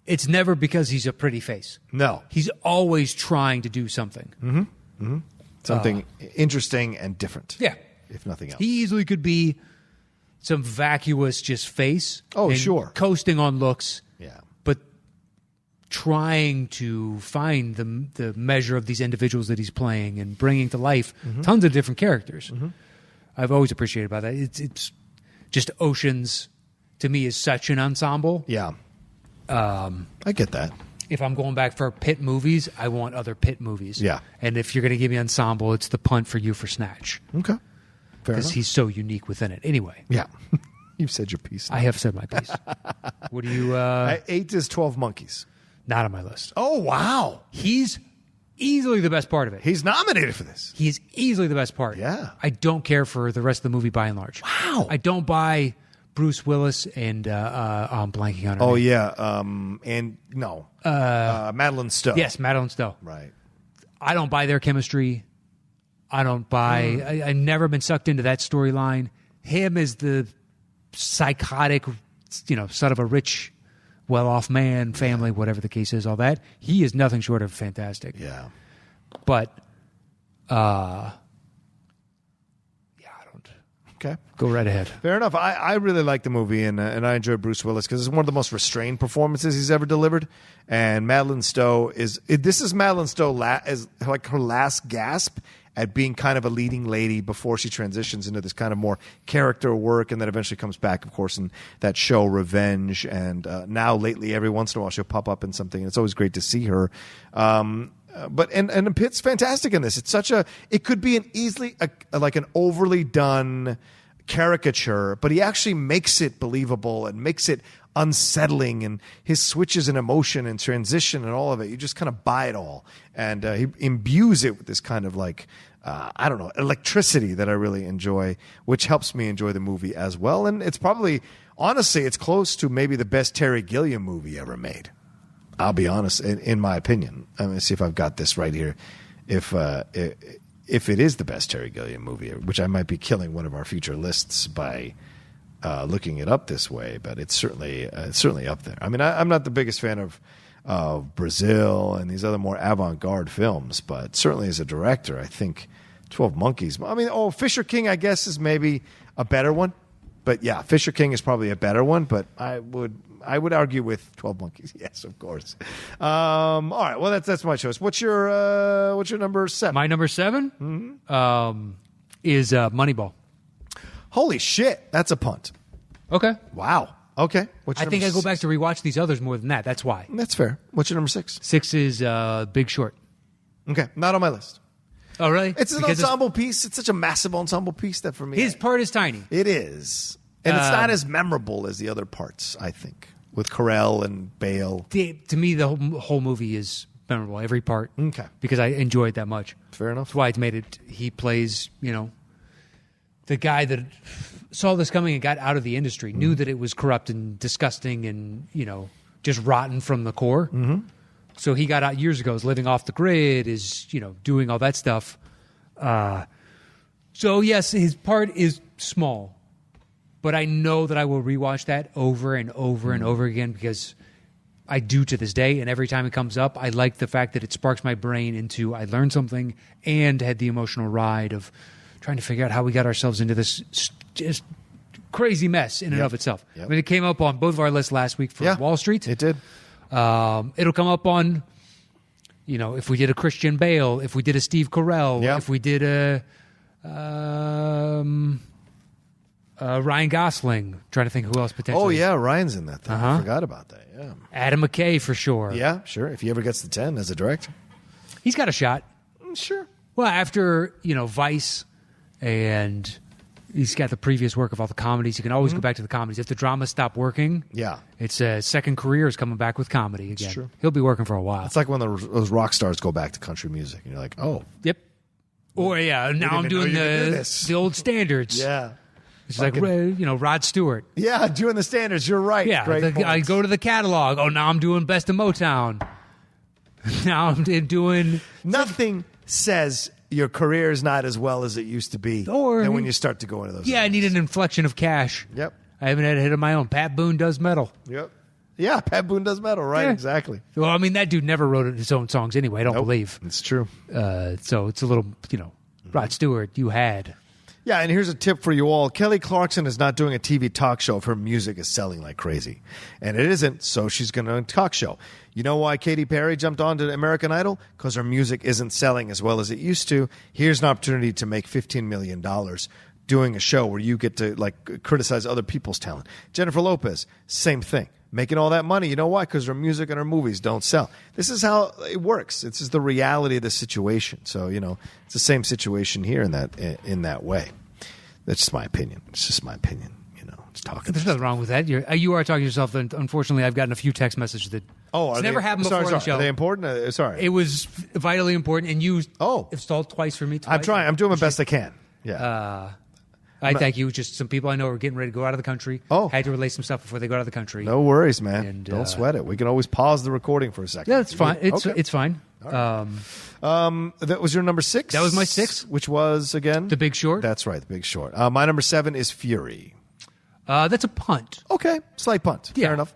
it's never because he's a pretty face. No. He's always trying to do something. Mm-hmm. Mm-hmm. Something interesting and different. Yeah. If nothing else. He easily could be some vacuous just face. Oh, sure. Coasting on looks. Yeah. But trying to find the measure of these individuals that he's playing and bringing to life tons of different characters. Mm-hmm. I've always appreciated about that. It's just Oceans, to me, is such an ensemble. Yeah. I get that. If I'm going back for Pitt movies, I want other Pitt movies. Yeah. And if you're going to give me ensemble, it's the punt for you for Snatch. Okay. Fair enough. Because he's so unique within it. Anyway. Yeah. You've said your piece. I have said my piece. What do you... 8 is 12 Monkeys. Not on my list. Oh, wow. He's easily the best part of it. He's nominated for this. He's easily the best part. Yeah. I don't care for the rest of the movie by and large. Wow. I don't buy Bruce Willis and I'm blanking on her name. Yeah. And no. Madeline Stowe. Yes, Madeline Stowe. Right. I don't buy their chemistry. I don't buy... I've never been sucked into that storyline. Him as the psychotic, son of a rich... well-off man, family, whatever the case is, all that. He is nothing short of fantastic. Yeah. But, I don't. Okay. Go right ahead. Fair enough. I really like the movie, and I enjoy Bruce Willis because it's one of the most restrained performances he's ever delivered. And Madeline Stowe this is Madeline Stowe as like her last gasp at being kind of a leading lady before she transitions into this kind of more character work, and then eventually comes back, of course, in that show Revenge. And now lately, every once in a while, she'll pop up in something, and it's always great to see her. But Pitt's fantastic in this. It's it could be an easily like an overly done caricature, but he actually makes it believable and makes it unsettling, and his switches in emotion and transition and all of it. You just kind of buy it all, and he imbues it with this kind of like I don't know, electricity that I really enjoy, which helps me enjoy the movie as well. And it's probably, honestly, it's close to maybe the best Terry Gilliam movie ever made. I'll be honest, in my opinion. Let me see if I've got this right here. If it is the best Terry Gilliam movie, which I might be killing one of our future lists by looking it up this way, but it's certainly up there. I mean, I'm not the biggest fan of Brazil and these other more avant-garde films, but certainly as a director, I think 12 Monkeys. I mean, Fisher King, I guess, is maybe a better one. But yeah, Fisher King is probably a better one, but I would argue with 12 Monkeys. Yes, of course. All right, well, that's my choice. What's your number 7? My number 7 is Moneyball. Holy shit, that's a punt. Okay. Wow. Okay. I think I go back to rewatch these others more than that. That's why. That's fair. What's your number 6? 6 is Big Short. Okay, not on my list. Oh, really? It's an ensemble piece. It's such a massive ensemble piece that for me... His part is tiny. It is. And it's not as memorable as the other parts, I think, with Carell and Bale. To me, the whole movie is memorable, every part. Okay. Because I enjoy it that much. Fair enough. That's why it's made it... He plays, the guy that saw this coming and got out of the industry, knew that it was corrupt and disgusting and, just rotten from the core. Mm-hmm. So he got out years ago, is living off the grid, is, doing all that stuff. So yes, his part is small, but I know that I will rewatch that over and over and over again because I do to this day. And every time it comes up, I like the fact that it sparks my brain into I learned something and had the emotional ride of trying to figure out how we got ourselves into this just crazy mess in and of itself. Yep. I mean, it came up on both of our lists last week for Wall Street. It did. It'll come up on, if we did a Christian Bale, if we did a Steve Carell, if we did a Ryan Gosling. Trying to think who else potentially. Oh, yeah, Ryan's in that thing. I forgot about that, yeah. Adam McKay for sure. Yeah, sure. If he ever gets the 10 as a director. He's got a shot. Sure. Well, after, Vice and he's got the previous work of all the comedies, you can always go back to the comedies. If the dramas stop working, it's a second career is coming back with comedy again. True. He'll be working for a while. It's like when those rock stars go back to country music, and you're like, oh. Yep. Or, now I'm doing the old standards. Yeah. It's like, Rod Stewart. Yeah, doing the standards. You're right. Yeah, I go to the catalog. Oh, now I'm doing Best of Motown. Now I'm doing... Nothing says your career is not as well as it used to be than when you start to go into those. Yeah, I need an inflection of cash. Yep. I haven't had a hit of my own. Pat Boone does metal. Yep. Yeah, Pat Boone does metal, right? Yeah. Exactly. Well, I mean, that dude never wrote his own songs anyway, I don't believe. It's true. So it's a little, Rod Stewart, you had... Yeah, and here's a tip for you all. Kelly Clarkson is not doing a TV talk show if her music is selling like crazy. And it isn't, so she's going to talk show. You know why Katy Perry jumped on to American Idol? Because her music isn't selling as well as it used to. Here's an opportunity to make $15 million doing a show where you get to criticize other people's talent. Jennifer Lopez, same thing. Making all that money. You know why? Because her music and her movies don't sell. This is how it works. This is the reality of the situation. So, it's the same situation here in that way. That's just my opinion. It's just my opinion. It's talking. There's nothing wrong with that. You are talking to yourself. And unfortunately, I've gotten a few text messages that it's never happened before on the show. Are they important? Sorry. It was vitally important, and you have stalled twice for me. I'm trying. I'm doing my best I can. Yeah. I thank you. Just some people I know are getting ready to go out of the country. Had to relay some stuff before they go out of the country. No worries, man. And, don't sweat it. We can always pause the recording for a second. Yeah, it's fine. It's fine. Right. That was your number 6? That was my 6. Which was, again? The Big Short. That's right, The Big Short. My number 7 is Fury. That's a punt. Okay, slight punt. Yeah. Fair enough.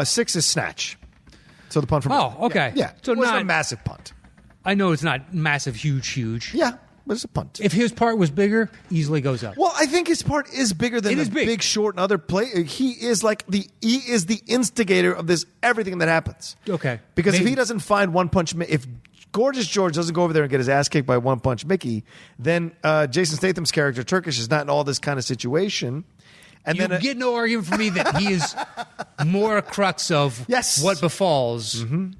6 is Snatch. So the punt from... Oh, okay. Yeah. So it wasn't a massive punt. I know it's not massive, huge. Yeah. But it's a punt. If his part was bigger, easily goes up. Well, I think his part is bigger than Big Short and other play. He is the instigator of this everything that happens. Okay. Because if he doesn't find One Punch, if Gorgeous George doesn't go over there and get his ass kicked by One Punch Mickey, then Jason Statham's character Turkish is not in all this kind of situation. And you get no argument from me that he is more a crux of what befalls. Mm-hmm.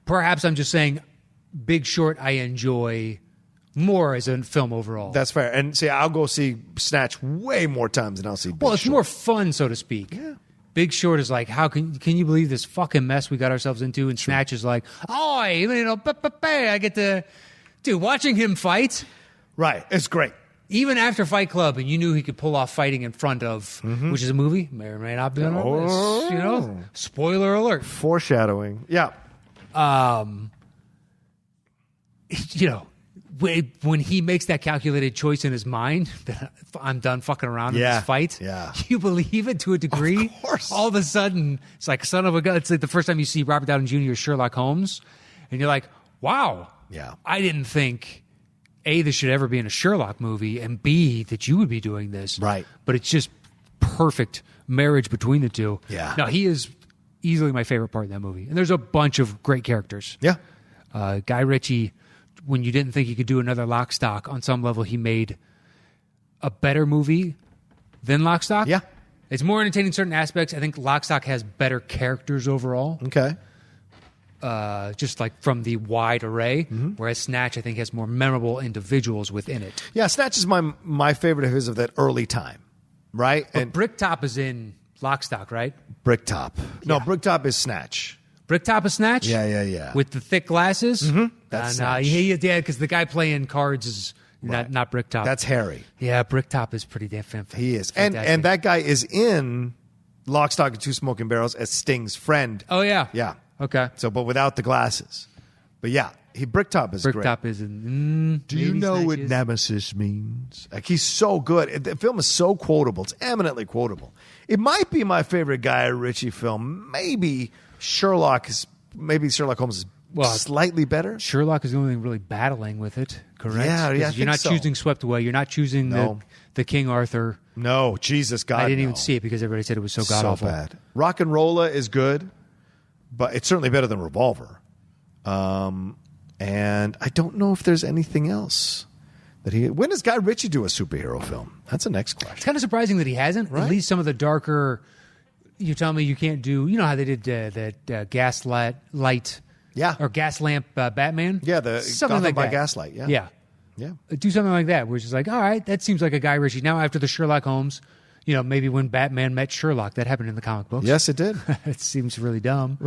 Perhaps I'm just saying, Big Short I enjoy more as a film overall. That's fair. And see, I'll go see Snatch way more times than I'll see Big Short. Well, it's more fun, so to speak. Yeah. Big Short is like, how can you believe this fucking mess we got ourselves into? And Snatch is like, I get to... Dude, watching him fight... Right. It's great. Even after Fight Club, and you knew he could pull off fighting in front of, which is a movie, may or may not be on our list, spoiler alert. Foreshadowing. Yeah. When he makes that calculated choice in his mind that I'm done fucking around in this fight, you believe it to a degree. Of course. All of a sudden, it's like son of a gun. It's like the first time you see Robert Downey Jr. as Sherlock Holmes, and you're like, wow, I didn't think, A, this should ever be in a Sherlock movie, and B, that you would be doing this. Right. But it's just perfect marriage between the two. Yeah. No, he is easily my favorite part in that movie. And there's a bunch of great characters. Yeah. Guy Ritchie, when you didn't think he could do another Lock, Stock, on some level, he made a better movie than Lock, Stock. Yeah. It's more entertaining in certain aspects. I think Lock, Stock has better characters overall. Okay. Just like from the wide array, whereas Snatch, I think, has more memorable individuals within it. Yeah, Snatch is my favorite of his of that early time, right? But Bricktop is in Lock, Stock, right? Bricktop. No, Bricktop is Snatch. Bricktop is Snatch? Yeah. With the thick glasses? Mm-hmm. That's Snatch. Yeah, because the guy playing cards is not Bricktop. That's Harry. Yeah, Bricktop is pretty damn fantastic. He is. And that guy is in Lock, Stock, and Two Smoking Barrels as Sting's friend. Oh, yeah. Yeah. Okay. So, but without the glasses. But yeah, Bricktop is great. Bricktop is Do you know what nemesis means? Like, he's so good. The film is so quotable. It's eminently quotable. It might be my favorite Guy Ritchie film. Maybe Sherlock Holmes is slightly better. Sherlock is the only thing really battling with it, correct? Yeah, you're not choosing Swept Away. You're not choosing the King Arthur. No, Jesus God, I didn't even see it because everybody said it was so god-awful. So bad. Rock and Rolla is good, but it's certainly better than Revolver. And I don't know if there's anything else that when does Guy Ritchie do a superhero film? That's the next question. It's kind of surprising that he hasn't. Right? At least some of the darker. You tell me you can't do. You know how they did that Gaslight, or Gas Lamp Batman. Yeah, the something Gotham like by that. Gaslight. Yeah. Do something like that, where it's just like, all right, that seems like a Guy Ritchie. Now after the Sherlock Holmes, maybe when Batman met Sherlock, that happened in the comic books. Yes, it did. It seems really dumb.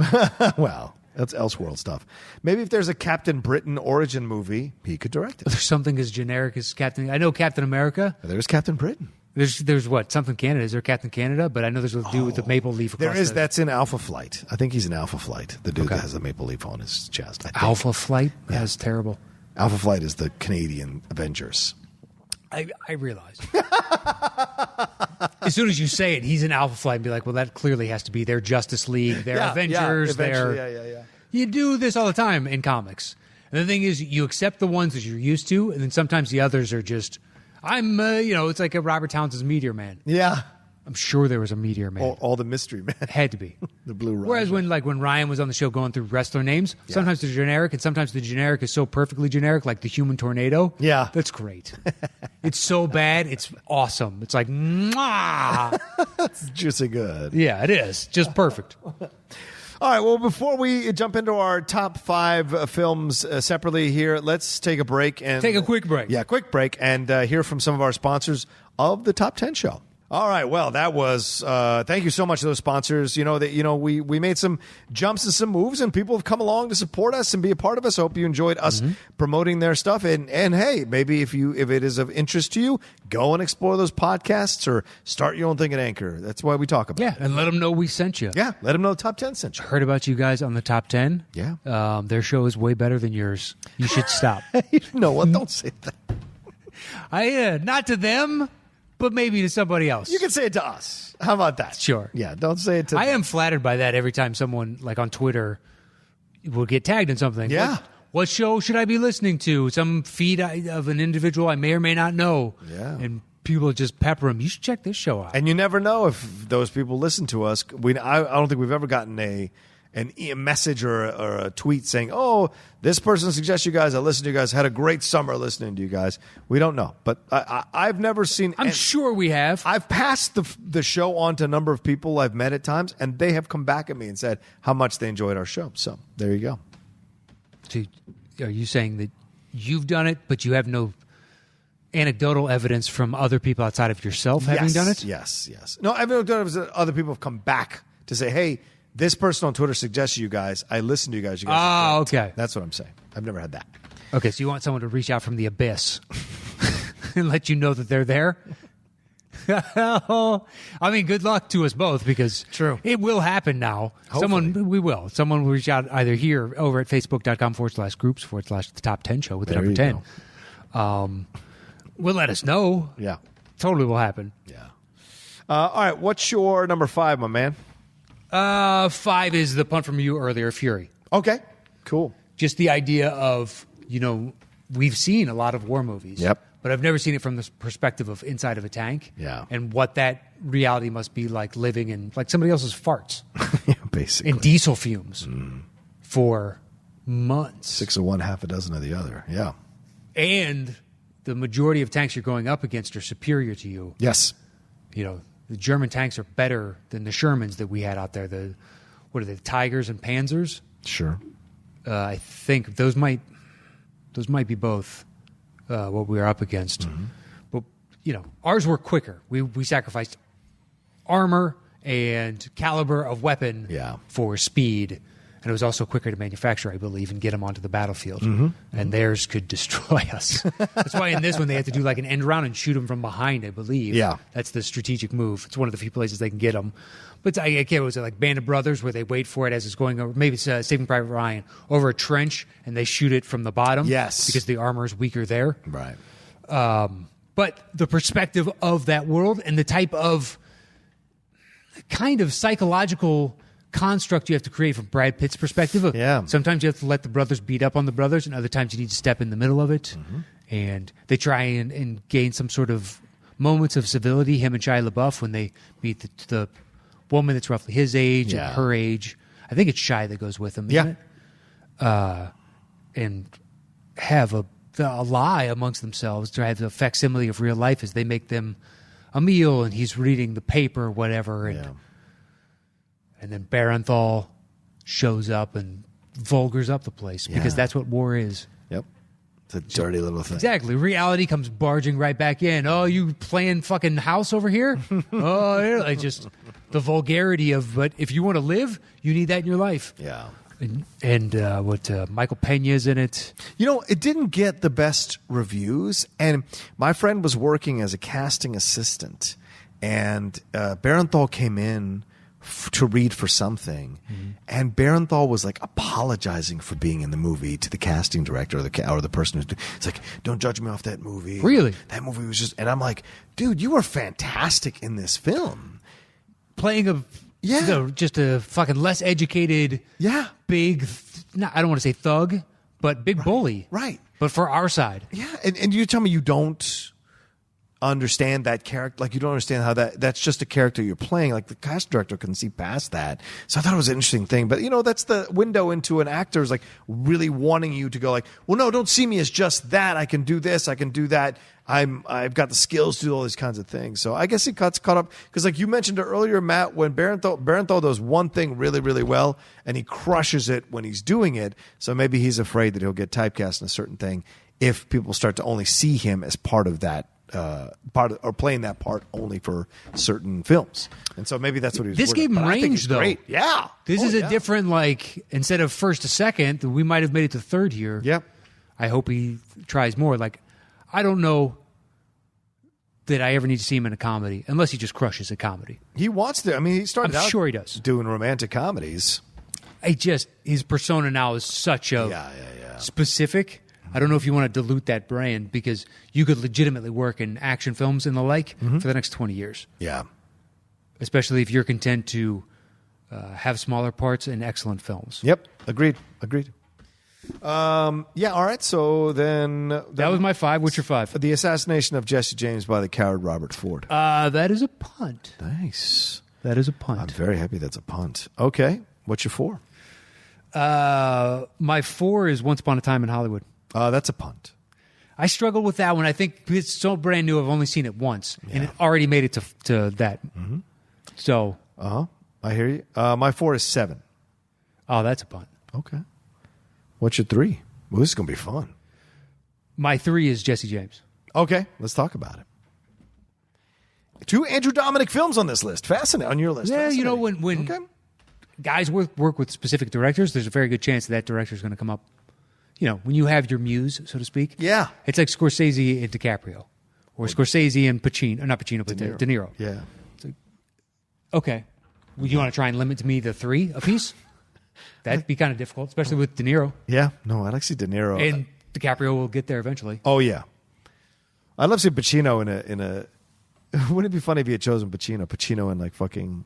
Well, that's Elseworld stuff. Maybe if there's a Captain Britain origin movie, he could direct it. There's something as generic as Captain. I know Captain America. There's Captain Britain. There's what, something Canada? Is there Captain Canada? But I know there's a dude with the maple leaf. There is. That's in Alpha Flight. I think he's in Alpha Flight. The dude that has the maple leaf on his chest. Alpha Flight? Yeah. That's terrible. Alpha Flight is the Canadian Avengers. I realize. As soon as you say it, he's in Alpha Flight, and be like, well, that clearly has to be their Justice League, their Avengers, their. You do this all the time in comics. And the thing is, you accept the ones that you're used to, and then sometimes the others are just, it's like a Robert Townsend's Meteor Man. Yeah. I'm sure there was a Meteor Man. All the Mystery Man. Had to be. The Blue Raja. Whereas when Ryan was on the show going through wrestler names, sometimes they're generic, and sometimes the generic is so perfectly generic, like the Human Tornado. Yeah. That's great. It's so bad, it's awesome. It's like, mwah! It's juicy good. Yeah, it is. Just perfect. All right, well, before we jump into our top 5 films separately here, let's take a break. Take a quick break. Yeah, quick break, and hear from some of our sponsors of the Top 10 Show. All right, well, that was thank you so much to those sponsors. We made some jumps and some moves, and people have come along to support us and be a part of us. I hope you enjoyed us promoting their stuff. And hey, maybe if it is of interest to you, go and explore those podcasts or start your own thing at Anchor. That's why we talk about it. And let them know we sent you. Yeah, let them know the Top 10 sent you. Heard about you guys on the Top 10. Yeah. Their show is way better than yours. You should stop. No, well, don't say that. Not to them, but maybe to somebody else. You can say it to us. How about that? Sure. Yeah, don't say it to them. I am flattered by that every time someone, like on Twitter, will get tagged in something. Yeah. What show should I be listening to? Some feed of an individual I may or may not know. Yeah. And people just pepper them. You should check this show out. And you never know if those people listen to us. I don't think we've ever gotten a message or a tweet saying, "Oh, this person suggests you guys. I listened to you guys. Had a great summer listening to you guys." We don't know, but I've never seen. I'm sure we have. I've passed the show on to a number of people I've met at times, and they have come back at me and said how much they enjoyed our show. So there you go. So are you saying that you've done it, but you have no anecdotal evidence from other people outside of yourself having done it? Yes. No, evidence that other people have come back to say, "Hey, this person on Twitter suggested you guys. I listened to you guys. You guys are great." Okay. That's what I'm saying. I've never had that. Okay, so you want someone to reach out from the abyss and let you know that they're there? I mean, good luck to us both, because True. It will happen now. Hopefully. Someone will reach out either here over at facebook.com/groups/the top 10 show with the There number you 10. Will let us know. Yeah. Totally will happen. Yeah. All right. What's your number 5, my man? 5 is the punt from you earlier, Fury. Okay. Cool. Just the idea of, we've seen a lot of war movies. Yep. But I've never seen it from the perspective of inside of a tank. Yeah. And what that reality must be like, living in like somebody else's farts. Yeah, basically. In diesel fumes for months. 6 of one, half a dozen of the other. Yeah. And the majority of tanks you're going up against are superior to you. Yes. The German tanks are better than the Shermans that we had out there. The Tigers and Panzers? Sure. I think those might be both what we were up against. Mm-hmm. But ours were quicker. We sacrificed armor and caliber of weapon Yeah. for speed. And it was also quicker to manufacture, I believe, and get them onto the battlefield. Mm-hmm. And theirs could destroy us. That's why in this one they had to do like an end round and shoot them from behind, I believe. Yeah. That's the strategic move. It's one of the few places they can get them. But I can't, was it like Band of Brothers where they wait for it as it's going over? Maybe it's Saving Private Ryan, over a trench, and they shoot it from the bottom. Yes. Because the armor is weaker there. Right. But the perspective of that world and the type of kind of psychological construct you have to create from Brad Pitt's perspective. Yeah. Sometimes you have to let the brothers beat up on the brothers, and other times you need to step in the middle of it. And they try and gain some sort of moments of civility, him and Shia LaBeouf, when they meet the woman that's roughly his age Yeah. and her age. I think it's Shia that goes with him, isn't it? And have a lie amongst themselves to have a facsimile of real life as they make them a meal, and he's reading the paper or whatever. And then Barenthal shows up and vulgars up the place because that's what war is. Yep. It's a dirty little thing. Exactly. Reality comes barging right back in. Oh, you playing fucking house over here? Oh, yeah. Like just the vulgarity of, but if you want to live, you need that in your life. Yeah. And what Michael Pena's in it. You know, it didn't get the best reviews, and my friend was working as a casting assistant, and Barenthal came in to read for something, and Barenthal was like apologizing for being in the movie to the casting director or the person who's it's like, don't judge me off that movie. Really? That movie was just, and I'm like, dude, you were fantastic in this film. Playing just a fucking less educated, big, I don't want to say thug, but big bully. Right. But for our side. Yeah, and you tell me you don't understand that character, like you don't understand how that's just a character you're playing, like the cast director can see past that. So I thought it was an interesting thing, but that's the window into an actor, is like really wanting you to go like, well, no, don't see me as just that. I can do this, I can do that, I've got the skills to do all these kinds of things. So I guess he caught up, because like you mentioned earlier, Matt, when Barenthal does one thing really, really well and he crushes it when he's doing it, so maybe he's afraid that he'll get typecast in a certain thing if people start to only see him as part of that or playing that part only for certain films. And so maybe that's what he was. This gave him range, though. Great. Yeah. This is a different, like, instead of first to second, we might have made it to third here. Yep. I hope he tries more. Like, I don't know that I ever need to see him in a comedy unless he just crushes a comedy. He wants to. I mean, he started out sure he does. doing romantic comedies. His persona now is such a specific. I don't know if you want to dilute that brand, because you could legitimately work in action films and the like for the next 20 years. Yeah. Especially if you're content to have smaller parts in excellent films. Yep. Agreed. All right. So then that was my 5. What's your 5? The assassination of Jesse James by the coward Robert Ford. That is a punt. Nice. That is a punt. I'm very happy that's a punt. Okay. What's your 4? My 4 is Once Upon a Time in Hollywood. That's a punt. I struggled with that one. I think it's so brand new. I've only seen it once, and it already made it to that. So, I hear you. My 4 is 7. Oh, that's a punt. Okay. What's your 3? Well, this is going to be fun. My 3 is Jesse James. Okay, let's talk about it. 2 Andrew Dominic films on this list. Fascinating. On your list. Yeah, when guys work with specific directors, there's a very good chance that director is going to come up. When you have your muse, so to speak. Yeah. It's like Scorsese and DiCaprio. Or Scorsese and Pacino. Not Pacino, but De Niro. Yeah. It's like, okay. Would you want to try and limit to me the 3 apiece? That'd be kind of difficult, especially with De Niro. Yeah. No, I'd like to see De Niro. And DiCaprio will get there eventually. Oh, yeah. I'd love to see Pacino in a... Wouldn't it be funny if he had chosen Pacino? Pacino in like fucking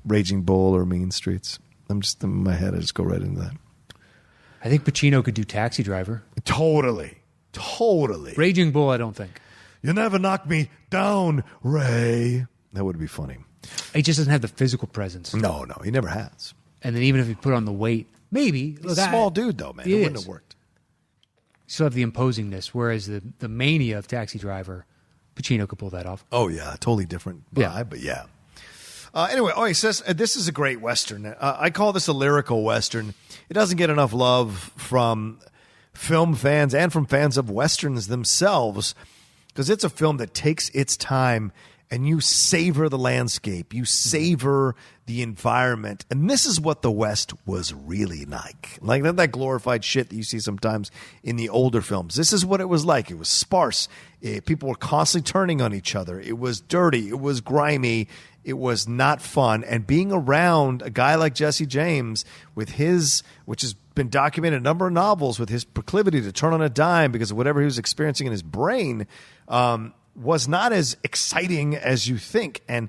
Raging Bull or Mean Streets. I'm just in my head. I just go right into that. I think Pacino could do Taxi Driver. Totally. Raging Bull, I don't think. You never knock me down, Ray. That would be funny. He just doesn't have the physical presence. No, he never has. And then even if he put on the weight, maybe. He's a small dude, though, man. It wouldn't have worked. You still have the imposingness, whereas the mania of Taxi Driver, Pacino could pull that off. Oh, yeah. Totally different vibe, but yeah. Anyway, he says this is a great Western. I call this a lyrical Western. It doesn't get enough love from film fans and from fans of Westerns themselves, because it's a film that takes its time and you savor the landscape. You savor the environment. And this is what the West was really like. Like that glorified shit that you see sometimes in the older films. This is what it was like. It was sparse. People were constantly turning on each other. It was dirty. It was grimy. It was not fun. And being around a guy like Jesse James with his, which has been documented in a number of novels, with his proclivity to turn on a dime because of whatever he was experiencing in his brain, was not as exciting as you think. And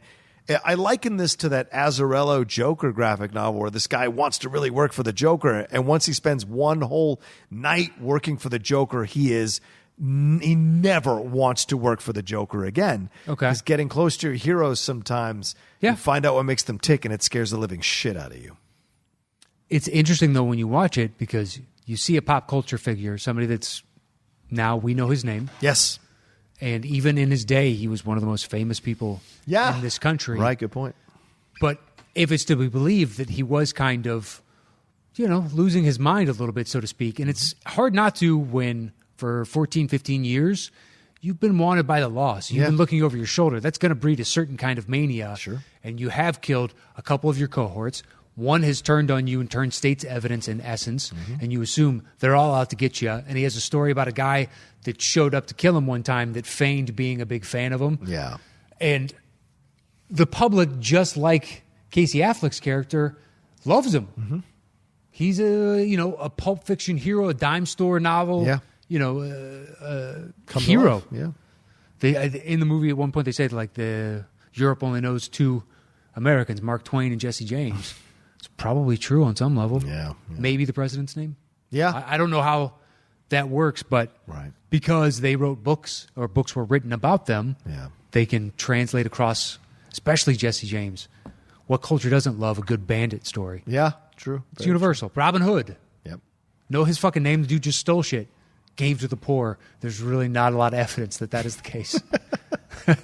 I liken this to that Azzarello Joker graphic novel where this guy wants to really work for the Joker. And once he spends one whole night working for the Joker, he never wants to work for the Joker again. Okay. Because getting close to your heroes sometimes, you find out what makes them tick, and it scares the living shit out of you. It's interesting, though, when you watch it, because you see a pop culture figure, somebody that's now we know his name. Yes. And even in his day, he was one of the most famous people in this country. Right, good point. But if it's to be believed that he was kind of, losing his mind a little bit, so to speak. And it's hard not to when, for 14, 15 years, you've been wanted by the law. So you've been looking over your shoulder. That's going to breed a certain kind of mania. Sure. And you have killed a couple of your cohorts. One has turned on you and turned state's evidence in essence, and you assume they're all out to get you. And he has a story about a guy that showed up to kill him one time that feigned being a big fan of him. Yeah. And the public, just like Casey Affleck's character, loves him. Mm-hmm. He's a Pulp Fiction hero, a dime store novel, hero. Yeah. In the movie at one point they said like Europe only knows two Americans, Mark Twain and Jesse James. It's probably true on some level. Yeah. Maybe the president's name. Yeah. I don't know how that works, but because they wrote books or books were written about them, they can translate across, especially Jesse James. What culture doesn't love a good bandit story? Yeah, true. It's universal. True. Robin Hood. Yep. Know his fucking name. The dude just stole shit. Gave to the poor. There's really not a lot of evidence that is the case. But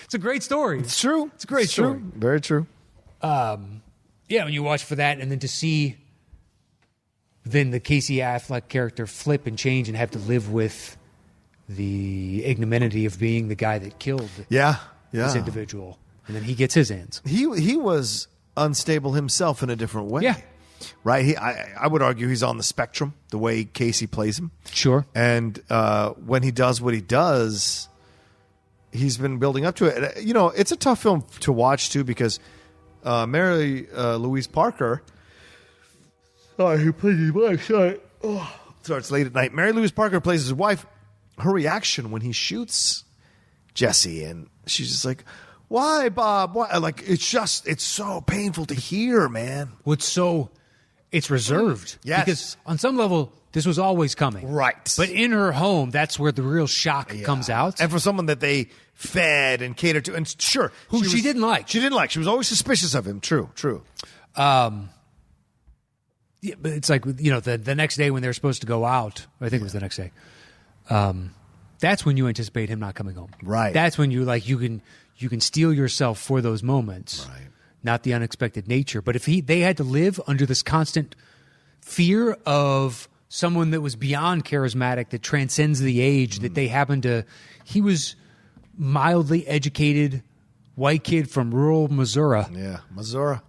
it's a great story. It's true. It's a great story. True. Very true. When you watch for that and then to see then the Casey Affleck character flip and change and have to live with the ignominy of being the guy that killed this individual. And then he gets his ends. He was unstable himself in a different way. Yeah. Right? I would argue he's on the spectrum, the way Casey plays him. Sure. And when he does what he does, he's been building up to it. It's a tough film to watch, too, because Mary Louise Parker... Sorry, who plays his wife? Sorry. It's late at night. Mary Louise Parker plays his wife. Her reaction when he shoots Jesse, and she's just like, why, Bob? Why? Like, it's so painful to hear, man. It's reserved. Yes. Because on some level, this was always coming. Right. But in her home, that's where the real shock comes out. And for someone that they fed and catered to, and sure. Who she didn't like. She didn't like. She was always suspicious of him. True. Yeah, but it's like, the next day when they're supposed to go out, I think it was the next day, that's when you anticipate him not coming home. Right. That's when you can steel yourself for those moments. Right. Not the unexpected nature. But if they had to live under this constant fear of someone that was beyond charismatic, that transcends the age, that they happen to... He was mildly educated white kid from rural Missouri. Yeah, Missouri.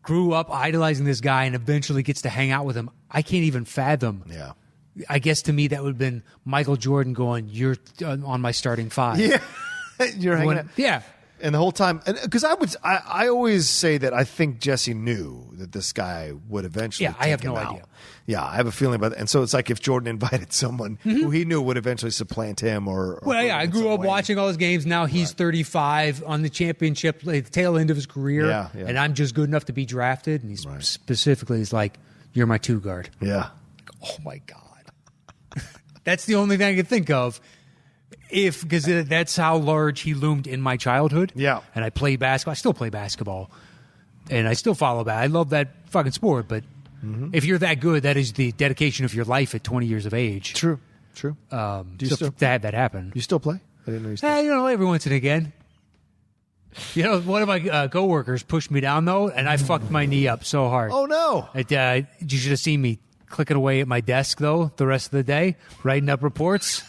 Grew up idolizing this guy and eventually gets to hang out with him. I can't even fathom. Yeah. I guess to me that would have been Michael Jordan going, you're on my starting five. Yeah. You're hanging out. Yeah. And the whole time, because I always say that I think Jesse knew that this guy would eventually. Yeah, I have no idea. Yeah, I have a feeling about that. And so it's like if Jordan invited someone who he knew would eventually supplant him, I grew up watching all his games. Now he's 35 on the championship, the tail end of his career, and I'm just good enough to be drafted. And he's specifically, he's like, "You're my two guard." Yeah. Like, oh my god, that's the only thing I could think of. Because that's how large he loomed in my childhood. Yeah. And I played basketball. I still play basketball. And I still follow that. I love that fucking sport. But if you're that good, that is the dedication of your life at 20 years of age. True. Do you still to have that happen. You still play? I didn't know you still every once and again. One of my coworkers pushed me down, though, and I fucked my knee up so hard. Oh, no. You should have seen me clicking away at my desk, though, the rest of the day, writing up reports.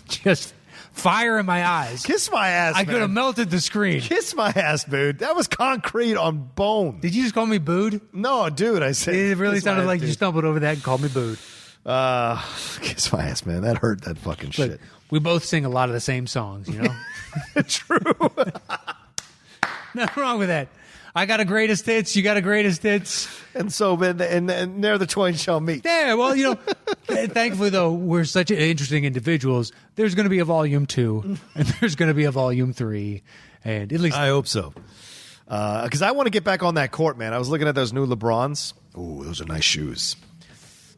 Just Fire in my eyes. Kiss my ass, I man. could have melted the screen. Kiss my ass, dude. That was concrete on bone. Did you just call me booed? No, dude, I said. It really kiss my sounded ass, like you dude. stumbled over that and called me booed. Kiss my ass, man. That hurt, that fucking But shit. we both sing a lot of the same songs, you know? True. Nothing wrong with that. I got a greatest hits. You got a greatest hits. And so, man, and there the twain shall meet. Yeah, well, you know, thankfully, though, we're such interesting individuals. There's going to be a volume 2, and there's going to be a volume 3. And at least I hope so. Because I want to get back on that court, man. I was looking at those new LeBrons. Ooh, those are nice shoes.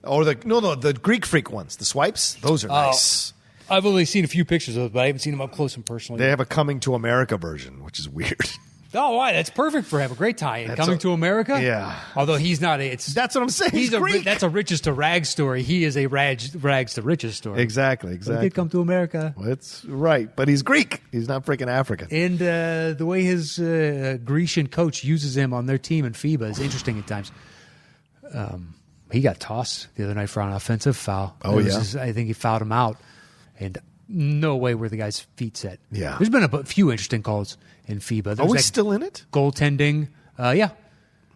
Or the Greek Freak ones, the swipes. Those are nice. I've only seen a few pictures of it, but I haven't seen them up close and personally. They have a Coming to America version, which is weird. Oh, why? That's perfect for him. A great tie-in. That's Coming to America? Yeah. Although he's not. That's what I'm saying. He's Greek. That's a riches to rags story. He is a rags to riches story. Exactly. But he did come to America. Well, that's right. But he's Greek. He's not freaking African. And the way his Grecian coach uses him on their team in FIBA is interesting at times. He got tossed the other night for an offensive foul. Oh, yeah? I think he fouled him out. And no way were the guy's feet set. Yeah. There's been a few interesting calls in FIBA. Are we still in it? Goaltending. Yeah.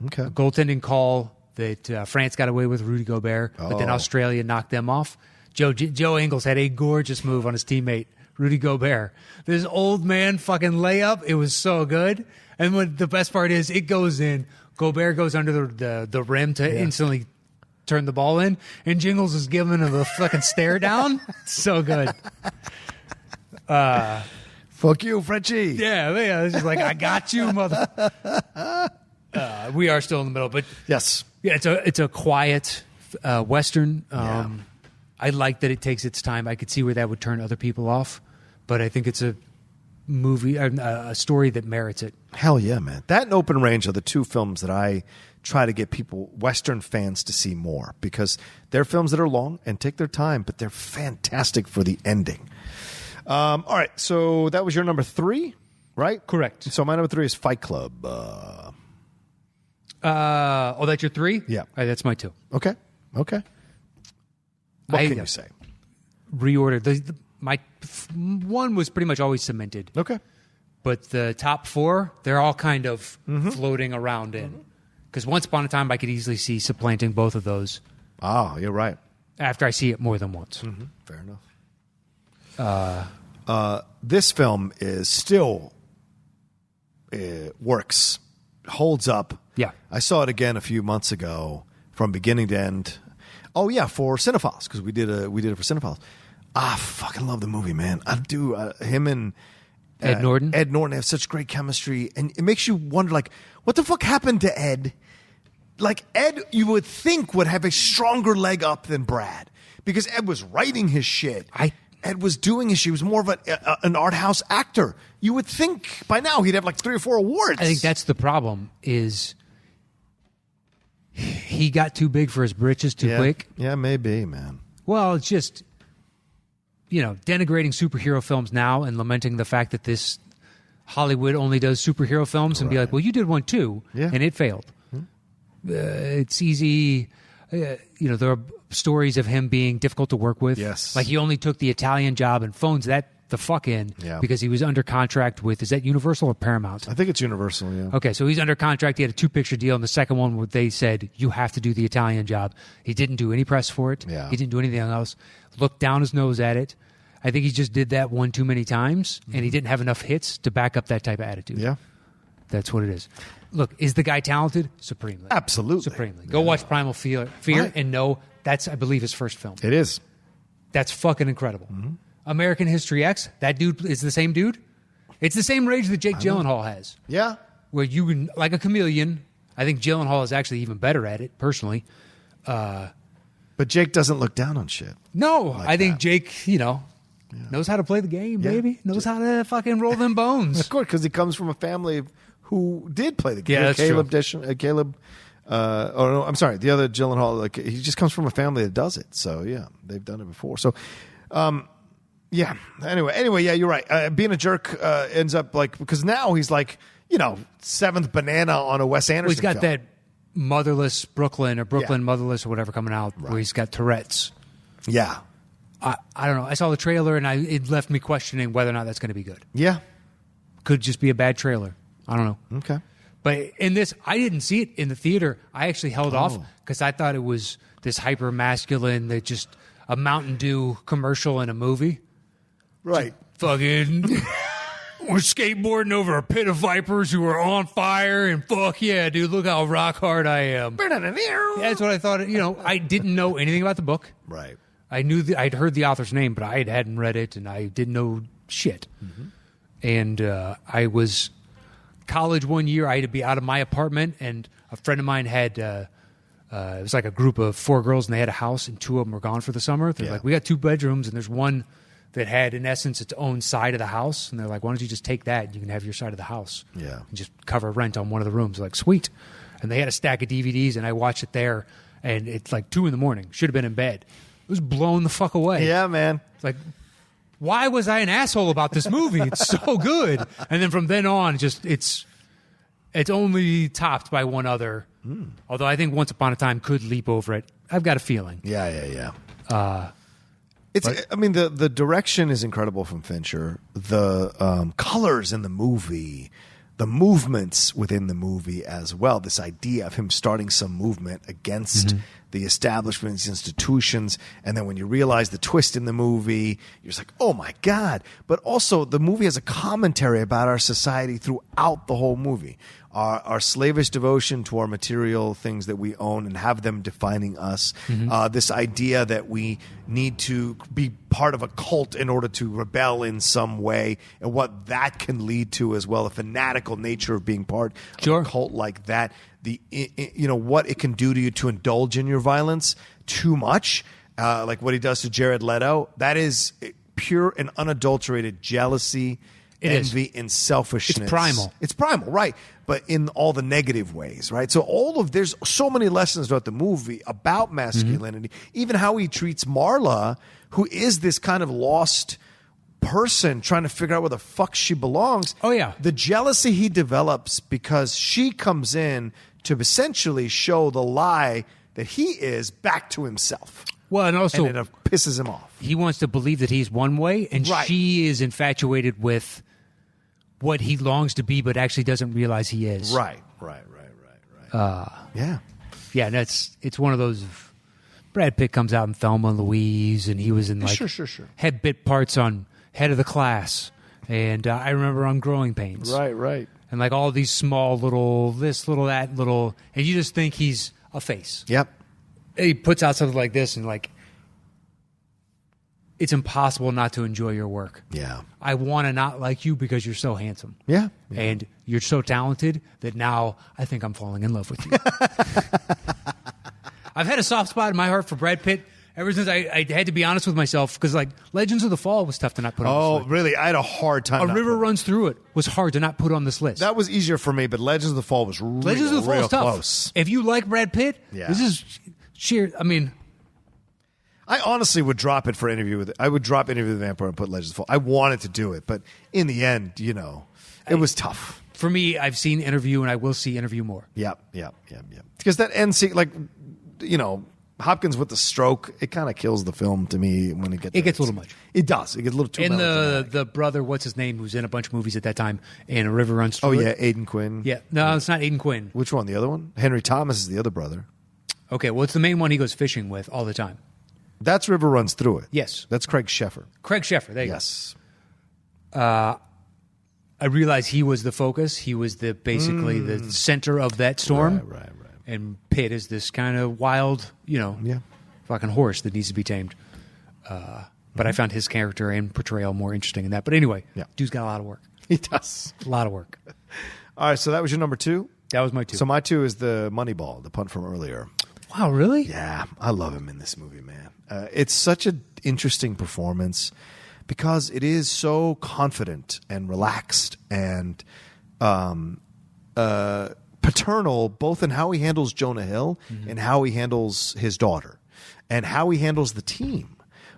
Okay. A goaltending call that France got away with Rudy Gobert, but then Australia knocked them off. Joe Ingles had a gorgeous move on his teammate, Rudy Gobert. This old man fucking layup. It was so good. And what the best part is, it goes in. Gobert goes under the rim to instantly turn the ball in, and Jingles is giving him a fucking stare down. So good. Fuck you, Frenchie. Yeah. It's just like, I got you, mother. We are still in the middle, but Yes. yeah, it's a quiet Western. I like that it takes its time. I could see where that would turn other people off, but I think it's a movie, a story that merits it. Hell yeah, man. That and Open Range are the two films that I try to get people, Western fans, to see more, because they're films that are long and take their time, but they're fantastic for the ending. All right, so that was your number 3, right? Correct. So my number 3 is Fight Club. That's your 3? Yeah. All right, that's my 2. Okay. What can you say? Reordered. My 1 was pretty much always cemented. Okay. But the top 4, they're all kind of floating around in. Because once upon a time, I could easily see supplanting both of those Oh, you're right. after I see it more than once. Fair enough. This film is still works, holds up. Yeah. I saw it again a few months ago from beginning to end. Oh yeah, for Cinephiles, because we did it for Cinephiles. I fucking love the movie, man. I do. Him and Ed Norton? Ed Norton have such great chemistry, and it makes you wonder, like, what the fuck happened to Ed? Like, Ed, you would think, would have a stronger leg up than Brad, because Ed was writing his shit. Ed was doing his shit. He was more of an art house actor. You would think by now he'd have like 3 or 4 awards. I think that's the problem, is he got too big for his britches too quick. Yeah, maybe, man. Well, it's just, denigrating superhero films now and lamenting the fact that this Hollywood only does superhero films and be like, well, you did one too, and it failed. It's easy. There are stories of him being difficult to work with. Yes. Like he only took the Italian job and phones that the fuck in because he was under contract with, is that Universal or Paramount? I think it's Universal, yeah. Okay, so he's under contract. He had a 2-picture deal, and the second one where they said, you have to do the Italian job. He didn't do any press for it. Yeah. He didn't do anything else. Looked down his nose at it. I think he just did that one too many times, and he didn't have enough hits to back up that type of attitude. Yeah. That's what it is. Look, is the guy talented? Supremely. Absolutely. Supremely. Go watch Primal Fear Right. and know that's, I believe, his first film. It is. That's fucking incredible. American History X, that dude is the same dude. It's the same rage that Jake Gyllenhaal has. Yeah. Where you can, like a chameleon, I think Gyllenhaal is actually even better at it, personally. But Jake doesn't look down on shit. No, I think Jake, knows how to play the game, baby. Knows how to fucking roll them bones. Of course, because he comes from a family who did play the game. Yeah, that's Caleb true. I'm sorry, the other Gyllenhaal. Like, he just comes from a family that does it. So yeah, they've done it before. So, yeah. Anyway, yeah, you're right. Being a jerk ends up like, because now he's like, seventh banana on a Wes Anderson. Well, he's got film. that Motherless Brooklyn or Brooklyn Motherless or whatever coming out where he's got Tourette's. Yeah. I don't know. I saw the trailer and it left me questioning whether or not that's going to be good. Yeah. Could just be a bad trailer. I don't know. Okay. But in this, I didn't see it in the theater. I actually held off because I thought it was this hyper masculine, that just a Mountain Dew commercial in a movie. Right. Fucking, we're skateboarding over a pit of vipers who are on fire, and fuck yeah, dude, look how rock hard I am. That's what I thought. I didn't know anything about the book. Right. I knew I'd heard the author's name, but I hadn't read it, and I didn't know shit. Mm-hmm. And I was college one year. I had to be out of my apartment, and a friend of mine had it was like a group of 4 girls, and they had a house, and 2 of them were gone for the summer. They're like, we got 2 bedrooms, and there's one that had, in essence, its own side of the house. And they're like, why don't you just take that? You can have your side of the house. Yeah. And just cover rent on one of the rooms. Like, sweet. And they had a stack of DVDs, and I watched it there, and it's like 2 a.m. Should have been in bed. It was blown the fuck away. Yeah, man. It's like, why was I an asshole about this movie? It's so good. And then from then on, just it's only topped by one other. Although I think Once Upon a Time could leap over it. I've got a feeling. Yeah. The direction is incredible from Fincher. The colors in the movie, the movements within the movie as well. This idea of him starting some movement against the establishments, institutions, and then when you realize the twist in the movie, you're just like, oh my God. But also, the movie has a commentary about our society throughout the whole movie. Our slavish devotion to our material things that we own and have them defining us. This idea that we need to be part of a cult in order to rebel in some way, and what that can lead to as well, a fanatical nature of being part of a cult like that. What it can do to you to indulge in your violence too much, like what he does to Jared Leto. That is pure and unadulterated jealousy, envy, and selfishness. It's primal, right? But in all the negative ways, right? So there's so many lessons throughout the movie about masculinity, even how he treats Marla, who is this kind of lost person trying to figure out where the fuck she belongs. Oh, yeah. The jealousy he develops because she comes in to essentially show the lie that he is back to himself. Well, and also and it pisses him off. He wants to believe that he's one way, and she is infatuated with what he longs to be, but actually doesn't realize he is. Right. Yeah. Yeah, and it's one of those. Brad Pitt comes out in Thelma and Louise, and he was in sure. head bit parts on Head of the Class, and I remember on Growing Pains. Right. And like all these small little this, little that, little, and you just think he's a face. Yep. He puts out something like this, and like, it's impossible not to enjoy your work. Yeah. I want to not like you because you're so handsome. Yeah. And you're so talented that now I think I'm falling in love with you. I've had a soft spot in my heart for Brad Pitt ever since I had to be honest with myself, because like Legends of the Fall was tough to not put on this list. Oh, really? I had a hard time. A River Runs Through It was hard to not put on this list. That was easier for me, but Legends of the Fall was real tough. close. If you like Brad Pitt, this is sheer. I mean, I honestly would drop it for Interview with. I would drop Interview with the Vampire and put Legends of the Fall. I wanted to do it, but in the end, it was tough. For me, I've seen Interview, and I will see Interview more. Yep. Because that end scene, Hopkins with the stroke, it kind of kills the film to me when it gets a little much. It does. It gets a little too much. And the brother, what's his name, who's in a bunch of movies at that time, and A River Runs Through It. Oh, yeah, Aidan Quinn. Yeah. No, it's not Aidan Quinn. Which one? The other one? Henry Thomas is the other brother. Okay, well, it's the main one he goes fishing with all the time. That's River Runs Through It. Yes. That's Craig Sheffer. There you go. I realized he was the focus. He was basically the center of that storm. Right. And Pitt is this kind of wild, fucking horse that needs to be tamed. But I found his character and portrayal more interesting in that. But anyway, dude's got a lot of work. He does. A lot of work. All right, so that was your number 2? That was my 2. So my 2 is the Moneyball, the punt from earlier. Wow, really? Yeah, I love him in this movie, man. It's such an interesting performance because it is so confident and relaxed and paternal, both in how he handles Jonah Hill and how he handles his daughter and how he handles the team.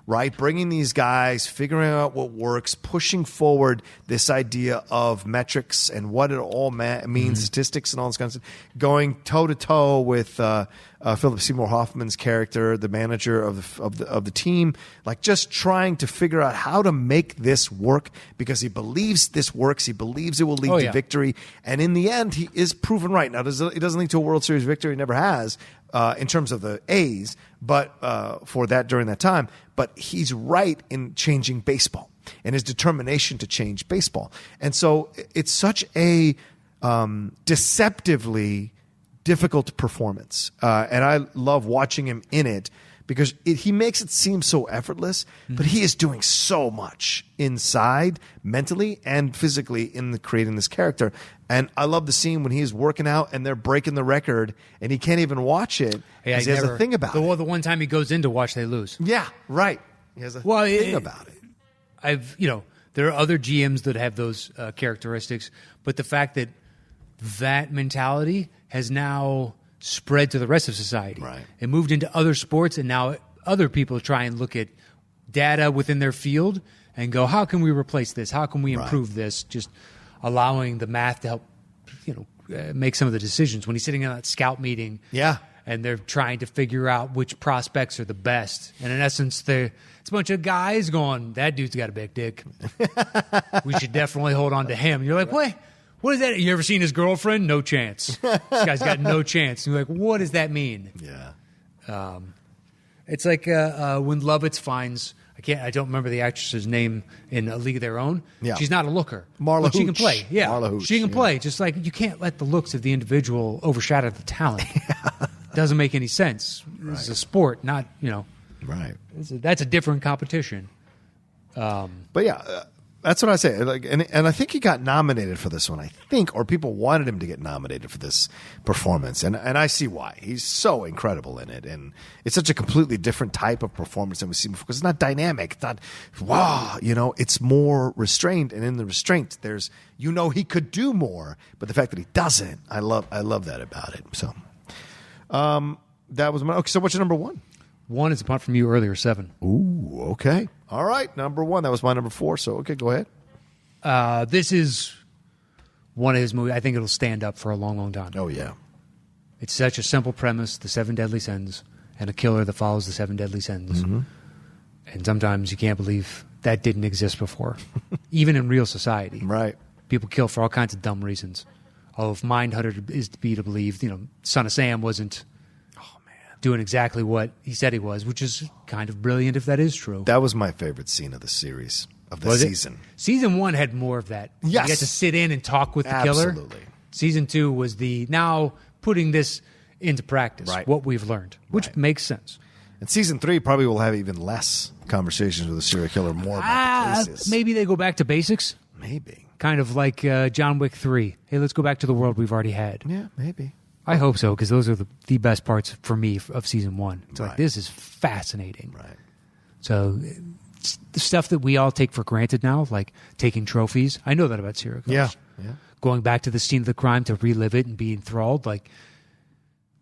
right? Bringing these guys, figuring out what works, pushing forward this idea of metrics and what it all means, statistics and all this kind of stuff, going toe-to-toe with Philip Seymour Hoffman's character, the manager of the team, like just trying to figure out how to make this work because he believes this works. He believes it will lead to victory. And in the end, he is proven right. Now, it doesn't lead to a World Series victory. He never has in terms of the A's, but for that during that time. But he's right in changing baseball and his determination to change baseball. And so it's such a deceptively difficult performance. And I love watching him in it because he makes it seem so effortless, but he is doing so much inside, mentally and physically, in creating this character. And I love the scene when he's working out and they're breaking the record and he can't even watch it because he has a thing about it. The one time he goes in to watch, they lose. Yeah, right. He has a thing about it. There are other GMs that have those characteristics, but the fact that mentality has now spread to the rest of society. Right. It moved into other sports, and now other people try and look at data within their field and go, how can we replace this? How can we improve this? Just allowing the math to help, make some of the decisions. When he's sitting in that scout meeting, and they're trying to figure out which prospects are the best, and in essence, it's a bunch of guys going, that dude's got a big dick. We should definitely hold on to him. And you're like, what is that? You ever seen his girlfriend? No chance. This guy's got no chance. And you're like, what does that mean? Yeah. It's like when Lovitz finds, I don't remember the actress's name in A League of Their Own. Yeah. She's not a looker. Marla but she Hooch. can play. Yeah. Marla Hooch, she can play. Just like you can't let the looks of the individual overshadow the talent. Doesn't make any sense. This is a sport, not, Right. That's a different competition. But yeah, that's what I say. And I think he got nominated for this one. I think, or people wanted him to get nominated for this performance, and I see why. He's so incredible in it, and it's such a completely different type of performance than we've seen before. Because it's not dynamic. It's not wow. It's more restrained, and in the restraint, there's he could do more, but the fact that he doesn't, I love that about it. So, that was my. Okay, so what's your number one? One is a punt from you earlier, 7. Ooh, okay. All right, number 1. That was my number 4, so okay, go ahead. This is one of his movies. I think it'll stand up for a long, long time. Oh, yeah. It's such a simple premise, the 7 deadly sins, and a killer that follows the 7 deadly sins. Mm-hmm. And sometimes you can't believe that didn't exist before, even in real society. Right. People kill for all kinds of dumb reasons. Oh, if Mindhunter is to be to believe, Son of Sam wasn't doing exactly what he said he was, which is kind of brilliant if that is true. That was my favorite scene of the series, of the season. Season 1 had more of that. Yes. You got to sit in and talk with the killer. Absolutely. Season 2 was now putting this into practice, what we've learned, which makes sense. And season 3 probably will have even less conversations with a serial killer, more about the cases. Maybe they go back to basics. Maybe. Kind of like John Wick 3. Hey, let's go back to the world we've already had. Yeah, maybe. I hope so, because those are the best parts for me of season 1. It's like, this is fascinating. Right. So the stuff that we all take for granted now, like taking trophies, I know that about serial killers. Yeah. Going back to the scene of the crime to relive it and be enthralled, like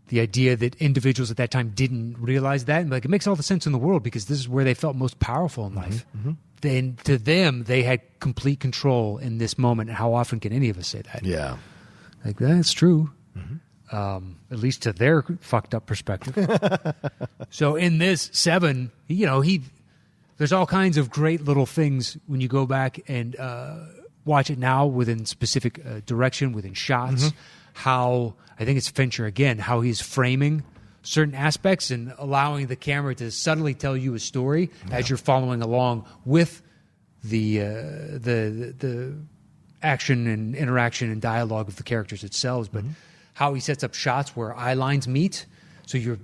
the idea that individuals at that time didn't realize that, like it makes all the sense in the world because this is where they felt most powerful in life. Mm-hmm. Then to them, they had complete control in this moment. And how often can any of us say that? Yeah. Like, that's true. Mm-hmm. At least to their fucked up perspective. So in this 7, there's all kinds of great little things when you go back and watch it now within specific direction, within shots. Mm-hmm. How, I think it's Fincher again, how he's framing certain aspects and allowing the camera to subtly tell you a story as you're following along with the action and interaction and dialogue of the characters itself. But how he sets up shots where eye lines meet, so you're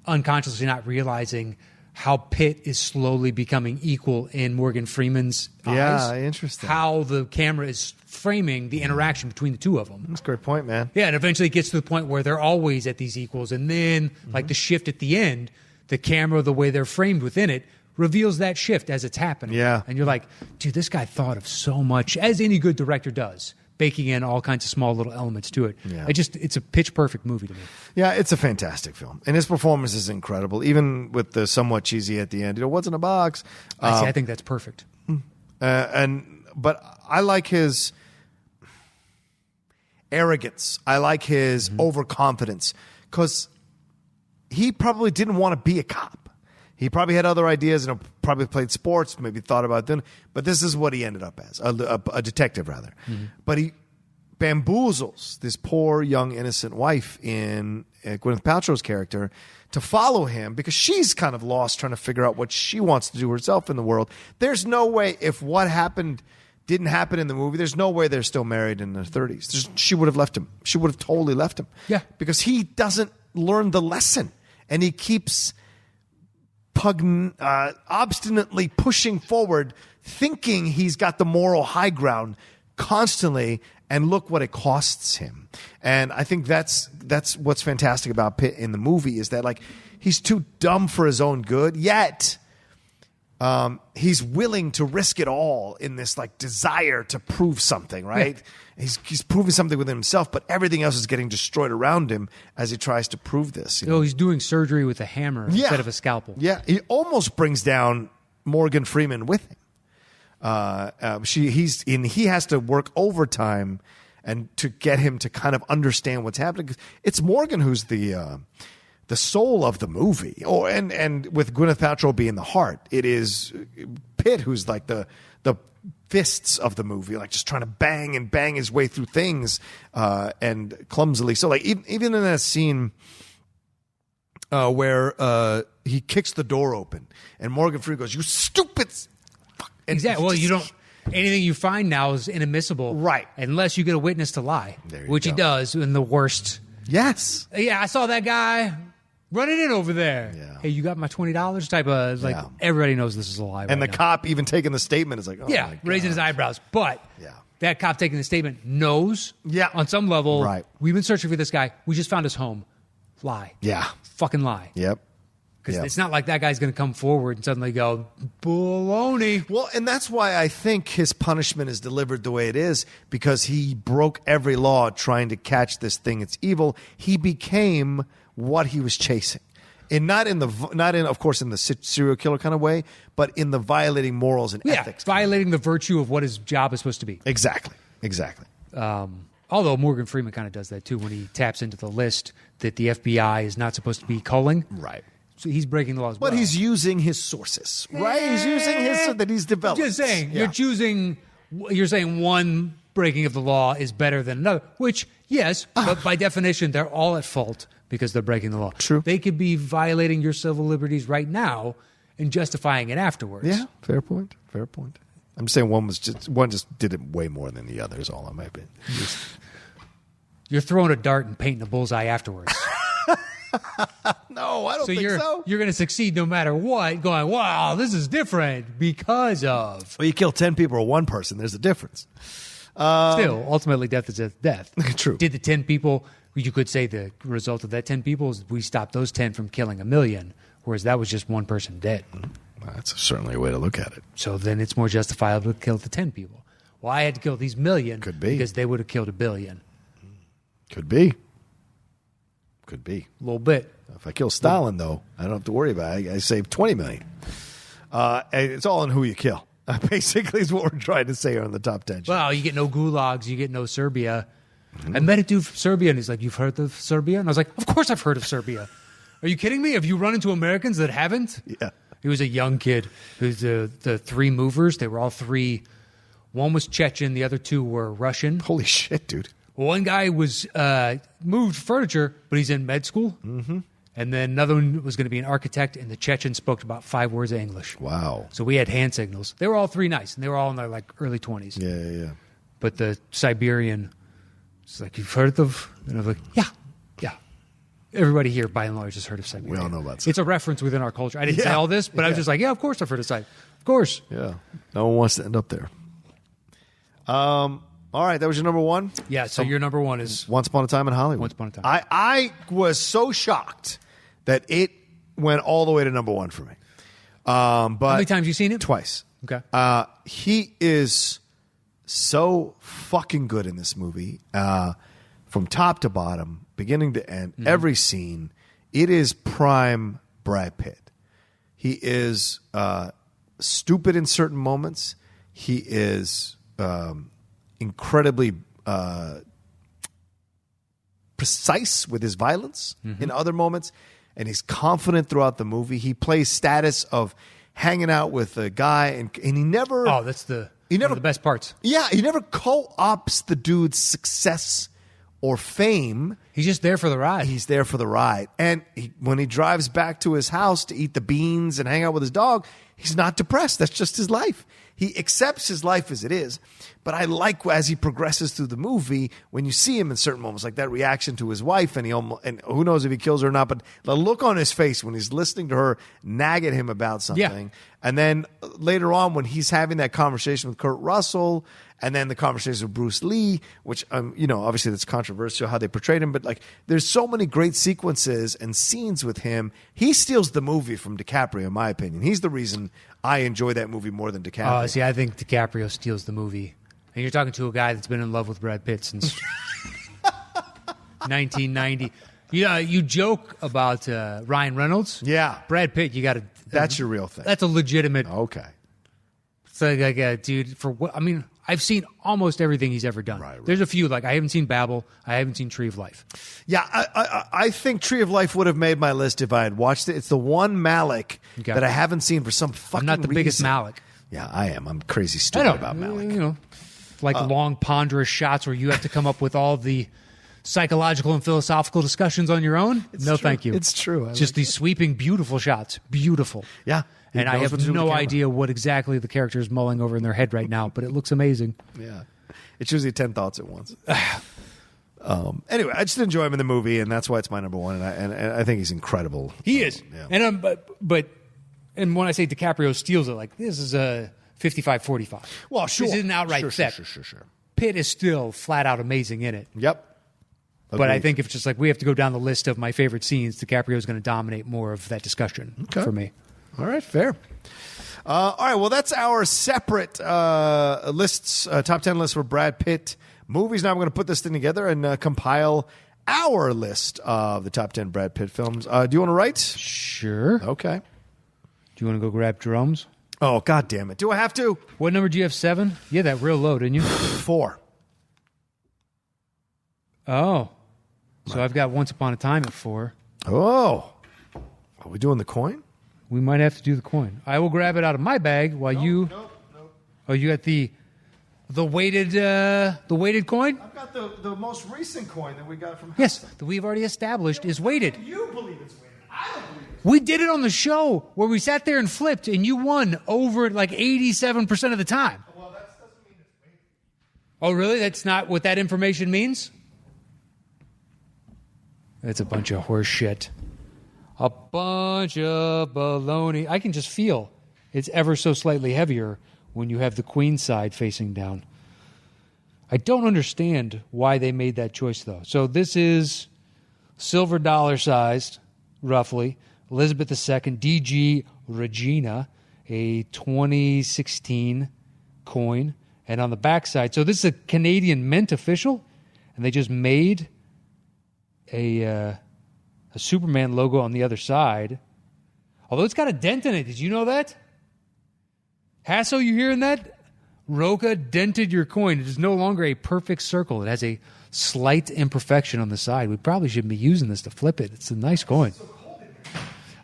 unconsciously not realizing how Pitt is slowly becoming equal in Morgan Freeman's eyes. Yeah, interesting. How the camera is framing the interaction between the two of them. That's a great point, man. Yeah, and eventually it gets to the point where they're always at these equals, and then, like the shift at the end, the camera, the way they're framed within it, reveals that shift as it's happening. Yeah. And you're like, dude, this guy thought of so much, as any good director does. baking in all kinds of small little elements to it. Yeah. It's a pitch perfect movie to me. Yeah, it's a fantastic film, and his performance is incredible, even with the somewhat cheesy at the end. What's in a box? I think that's perfect. But I like his arrogance. I like his overconfidence, because he probably didn't want to be a cop. He probably had other ideas and probably played sports, maybe thought about them. But this is what he ended up as, a detective, rather. But he bamboozles this poor, young, innocent wife in Gwyneth Paltrow's character to follow him, because she's kind of lost trying to figure out what she wants to do herself in the world. There's no way, if what happened didn't happen in the movie, there's no way they're still married in their 30s. She would have left him. She would have totally left him. Yeah. Because he doesn't learn the lesson, and he keeps obstinately pushing forward, thinking he's got the moral high ground constantly, and look what it costs him. And I think that's what's fantastic about Pitt in the movie, is that, like, he's too dumb for his own good, yet he's willing to risk it all in this, like, desire to prove something, right? Yeah. He's proving something within himself, but everything else is getting destroyed around him as he tries to prove this. Oh, he's doing surgery with a hammer instead of a scalpel. Yeah, he almost brings down Morgan Freeman with him. He has to work overtime and to get him to kind of understand what's happening. It's Morgan who's the soul of the movie, and with Gwyneth Paltrow being the heart, it is Pitt who's like the fists of the movie, like just trying to bang his way through things and clumsily. So, like, even in that scene where he kicks the door open and Morgan Freeman goes, "You stupid." Exactly. Well, you don't. Anything you find now is inadmissible, right? Unless you get a witness to lie, which he does in the worst. Yes. Yeah, I saw that guy running in over there. Yeah. Hey, you got my $20? Type of, like, everybody knows this is a lie. And the cop even taking the statement is like, oh, yeah, raising his eyebrows. But that cop taking the statement knows, on some level, right, we've been searching for this guy. We just found his home. Lie. Yeah. Fucking lie. Yep. Because it's not like that guy's going to come forward and suddenly go, baloney. Well, and that's why I think his punishment is delivered the way it is, because he broke every law trying to catch this thing. It's evil. He became what he was chasing. And not in of course in the serial killer kind of way, but in the violating morals and ethics. Violating the virtue of what his job is supposed to be. Exactly. Although Morgan Freeman kind of does that too when he taps into the list that the FBI is not supposed to be culling. Right. So he's breaking the laws. But he's using his sources, right? He's using his that he's developed. Just saying, you're saying one breaking of the law is better than another, which, yes, but by definition, they're all at fault because they're breaking the law. True. They could be violating your civil liberties right now and justifying it afterwards. Yeah, fair point. I'm saying one just did it way more than the other is all I might be. You're throwing a dart and painting a bullseye afterwards. No, I don't think so. You're going to succeed no matter what, going, wow, this is different because of. Well, you kill 10 people or one person, there's a difference. Still, ultimately, death is death. True. Did the 10 people, you could say the result of that 10 people is we stopped those 10 from killing 1 million, whereas that was just one person dead. That's certainly a way to look at it. So then it's more justifiable to kill the 10 people. Well, I had to kill these million because they would have killed 1 billion. Could be. A little bit. If I kill Stalin, though, I don't have to worry about it. I saved 20 million. It's all in who you kill. Basically, is what we're trying to say on the top 10. Well, you get no gulags, you get no Serbia. I met a dude from Serbia, and he's like, "You've heard of Serbia?" And I was like, "Of course I've heard of Serbia. Are you kidding me? Have you run into Americans that haven't?" Yeah. He was a young kid. Who's the three movers. They were all three. One was Chechen. The other two were Russian. Holy shit, dude. One guy was moved furniture, but he's in med school. Mm-hmm. And then another one was going to be an architect, and the Chechen spoke about 5 words of English. Wow. So we had hand signals. They were all 3 nice, and they were all in their early 20s. Yeah. But the Siberian was like, "You've heard of?" And I was like, yeah. Everybody here, by and large, has heard of Siberia. We all know about It's a reference within our culture. I didn't say all this, but I was just like, yeah, of course I've heard of Siberia. Of course. Yeah. No one wants to end up there. All right, that was your number one? Yeah, so your number one is Once Upon a Time in Hollywood. Once Upon a Time. I was so shocked that it went all the way to number one for me. But how many times have you seen it? Twice. Okay. He is so fucking good in this movie, from top to bottom, beginning to end, every scene. It is prime Brad Pitt. He is stupid in certain moments. He is incredibly precise with his violence in other moments, and he's confident throughout the movie. He plays status of hanging out with a guy, and he never... Oh, that's one of the best parts. Yeah, he never co-opts the dude's success or fame. He's just there for the ride. He's there for the ride. And when he drives back to his house to eat the beans and hang out with his dog, he's not depressed. That's just his life. He accepts his life as it is. But I like as he progresses through the movie, when you see him in certain moments, like that reaction to his wife, and who knows if he kills her or not, but the look on his face when he's listening to her nag at him about something. Yeah. And then later on when he's having that conversation with Kurt Russell, and then the conversation with Bruce Lee, which, obviously that's controversial how they portrayed him, but like there's so many great sequences and scenes with him. He steals the movie from DiCaprio, in my opinion. He's the reason I enjoy that movie more than DiCaprio. See, I think DiCaprio steals the movie. And you're talking to a guy that's been in love with Brad Pitt since 1990. You joke about Ryan Reynolds. Yeah. Brad Pitt, you got to... That's your real thing. That's a legitimate... Okay. It's like dude, for what... I mean, I've seen almost everything he's ever done. Right. There's a few, like I haven't seen Babel. I haven't seen Tree of Life. Yeah, I think Tree of Life would have made my list if I had watched it. It's the one Malick that I haven't seen for some fucking I'm not the biggest reason. Malick. Yeah, I am. I'm crazy stupid about Malick. Long, ponderous shots where you have to come up with all the psychological and philosophical discussions on your own. True. Thank you. It's true. Just these sweeping, beautiful shots. Beautiful. Yeah. And I have no idea what exactly the character is mulling over in their head right now, but it looks amazing. Yeah. It's usually 10 thoughts at once. Anyway, I just enjoy him in the movie, and that's why it's my number one, and I think he's incredible. He is. Yeah. And and when I say DiCaprio steals it, like this is a 55-45. Well, sure. This isn't outright theft. Sure. Pitt is still flat out amazing in it. Yep. Agreed. But I think if it's just like we have to go down the list of my favorite scenes, DiCaprio is going to dominate more of that discussion for me. All right, fair. All right, well, that's our separate lists, top 10 lists for Brad Pitt movies. Now I'm going to put this thing together and compile our list of the top 10 Brad Pitt films. Do you want to write? Sure. Okay. Do you want to go grab drums? Oh, God damn it. Do I have to? What number do you have? 7? Yeah, that real low, didn't you? 4. Oh. So I've got Once Upon a Time at 4. Oh. Are we doing the coin? We might have to do the coin. I will grab it out of my bag while you... Nope. Oh, you got the weighted coin? I've got the most recent coin that we got from... Yes, that we've already established is weighted. You believe it's weighted. I don't believe it's weighted. We did it on the show where we sat there and flipped, and you won over like 87% of the time. Well, that doesn't mean it's weighted. Oh, really? That's not what that information means? That's a bunch of horse shit. A bunch of baloney. I can just feel it's ever so slightly heavier when you have the queen side facing down. I don't understand why they made that choice, though. So this is silver dollar sized, roughly. Elizabeth II, DG Regina, a 2016 coin. And on the backside, so this is a Canadian mint official, and they just made a Superman logo on the other side. Although it's got a dent in it. Did you know that? Hasso, you hearing that? Roca dented your coin. It is no longer a perfect circle. It has a slight imperfection on the side. We probably shouldn't be using this to flip it. It's a nice coin.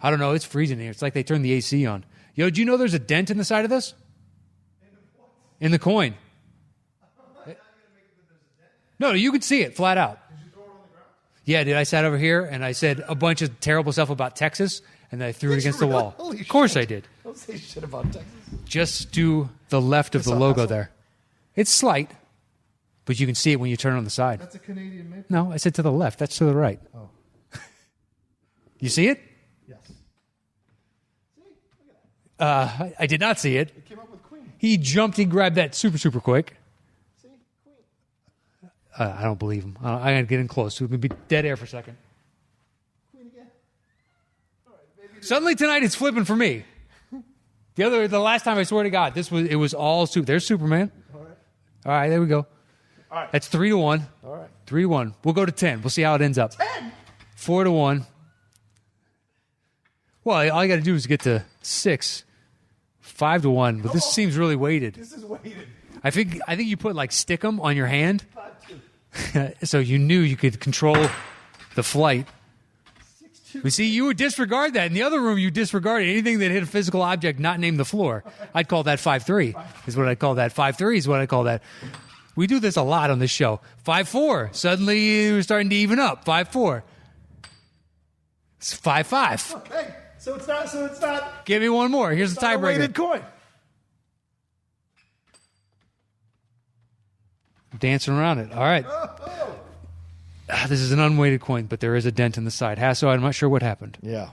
I don't know. It's freezing here. It's like they turned the AC on. Yo, do you know there's a dent in the side of this? In the coin. No, you could see it flat out. Yeah, dude, I sat over here and I said a bunch of terrible stuff about Texas, and then I threw it against the wall. Of course I did. Don't say shit about Texas. Just to the left of the logo there. It's slight, but you can see it when you turn on the side. That's a Canadian maple. No, I said to the left. That's to the right. Oh. You see it? Yes. See? Look at that. I did not see it. It came up with Queen. He jumped. He grabbed that super quick. See? Queen. I don't believe him. I'm going to get in close. We're going to be dead air for a second. Queen again. All right, baby. Suddenly tonight it's flipping for me. The last time, I swear to God, it was all There's Superman. All right. All right, there we go. All right. That's 3-1. All right. 3-1. We'll go to 10. We'll see how it ends up. 10? 4-1. Well, all you got to do is get to 6. 5-1. But this seems really weighted. This is weighted. I think you put like Stickum on your hand, so you knew you could control the flight. We see you would disregard that. In the other room, you disregarded anything that hit a physical object not named the floor. I'd call that 5-3. Is what I call that. 5-3 is what I call that. We do this a lot on this show. 5-4. Suddenly we're starting to even up. 5-4. It's 5-5. Okay. So it's not. Give me one more. Here's the A tiebreaker. weighted coin. Dancing around it. All right. This is an unweighted coin, but there is a dent in the side. Hasso, I'm not sure what happened. Yeah.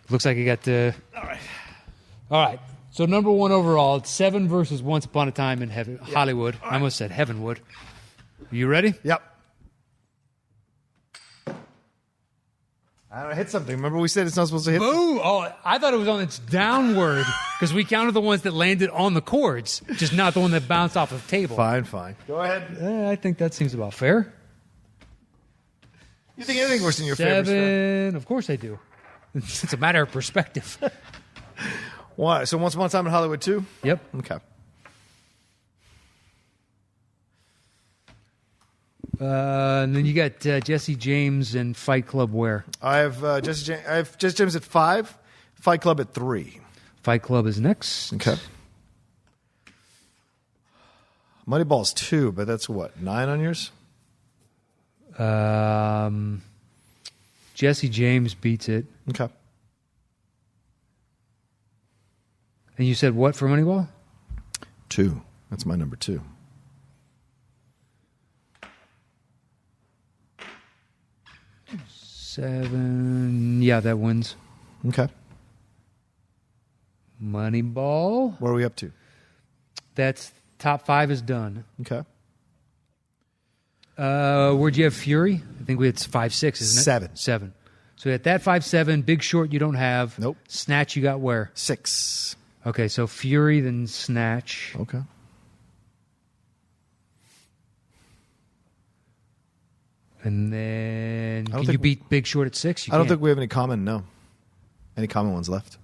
Looks like you got the. All right. So number 1 overall, it's 7 versus Once Upon a Time in Hollywood. Right. I almost said Heavenwood. You ready? Yep. I hit something. Remember we said it's not supposed to hit? Boo! Oh, I thought it was on its downward because we counted the ones that landed on the cords, just not the one that bounced off the table. Fine. Go ahead. I think that seems about fair. You think anything worse than your favorite 7. Of course I do. It's a matter of perspective. Why? So Once Upon a Time in Hollywood 2? Yep. Okay. And then you got Jesse James and Fight Club where? I have Jesse James at 5, Fight Club at 3. Fight Club is next. Okay. Moneyball's 2, but that's what, 9 on yours? Jesse James beats it. Okay. And you said what for Moneyball? 2. That's my number 2. Seven. Yeah, that wins. Okay. Moneyball. Where are we up to? That's top 5 is done. Okay. Where'd you have Fury? I think we had 5-6, isn't it? 7. So at that 5-7, Big Short you don't have. Nope. Snatch you got where? 6. Okay, so Fury then Snatch. Okay. And then can you beat Big Short at 6? I don't think we have any common ones left.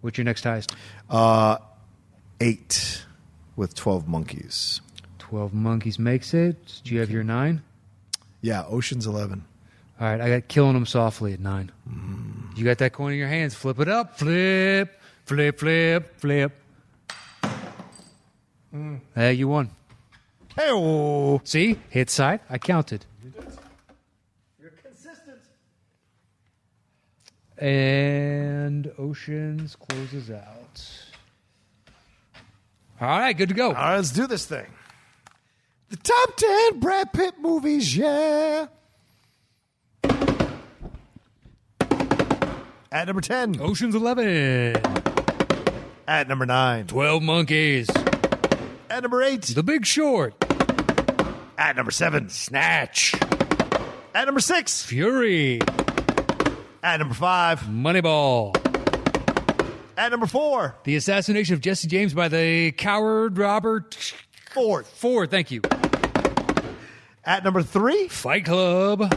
What's your next highest? 8 with 12 Monkeys. 12 Monkeys makes it. Do you have your 9? Yeah, Ocean's 11. All right, I got Killing Them Softly at 9. You got that coin in your hands. Flip it up. Flip, flip, flip, flip. Hey, you won. Hey-oh. See? Hit side. I counted. You're consistent. And Oceans closes out. All right, good to go. All right, let's do this thing. The top 10 Brad Pitt movies, yeah. At number 10. Ocean's 11. At number 9. 12 Monkeys. At number 8. The Big Short. At number 7. Snatch. At number 6. Fury. At number 5. Moneyball. At number 4. The assassination of Jesse James by the coward Robert Ford. Thank you. At number 3. Fight Club.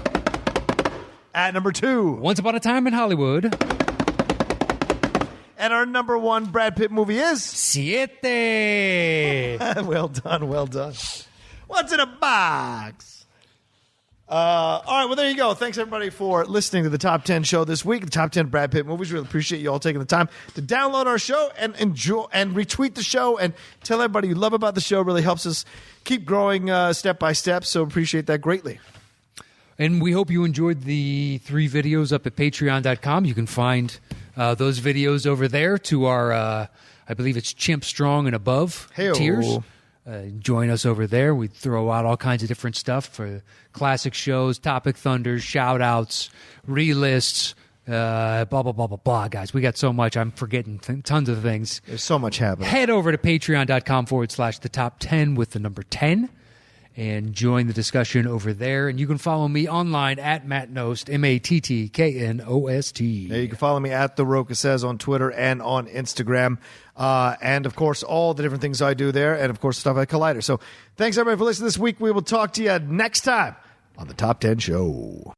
At number 2. Once Upon a Time in Hollywood. And our number 1 Brad Pitt movie is... Siete. Well done. What's in a box? All right, well, there you go. Thanks, everybody, for listening to the Top 10 show this week. The Top 10 Brad Pitt movies. Really appreciate you all taking the time to download our show and enjoy and retweet the show and tell everybody you love about the show. It really helps us keep growing step by step, so appreciate that greatly. And we hope you enjoyed the 3 videos up at patreon.com. You can find those videos over there to our, I believe it's Chimp Strong and Above tiers. Join us over there. We throw out all kinds of different stuff for classic shows, topic thunders, shout outs, relists, blah, blah, blah, blah, blah, guys. We got so much. I'm forgetting tons of things. There's so much happening. Head over to patreon.com/the top 10 with the number 10. and join the discussion over there. And you can follow me online at Matt Nost, MattKnost. Yeah, you can follow me at The Roca Says on Twitter and on Instagram. And, of course, all the different things I do there. And, of course, stuff at Collider. So thanks, everybody, for listening this week. We will talk to you next time on the Top 10 Show.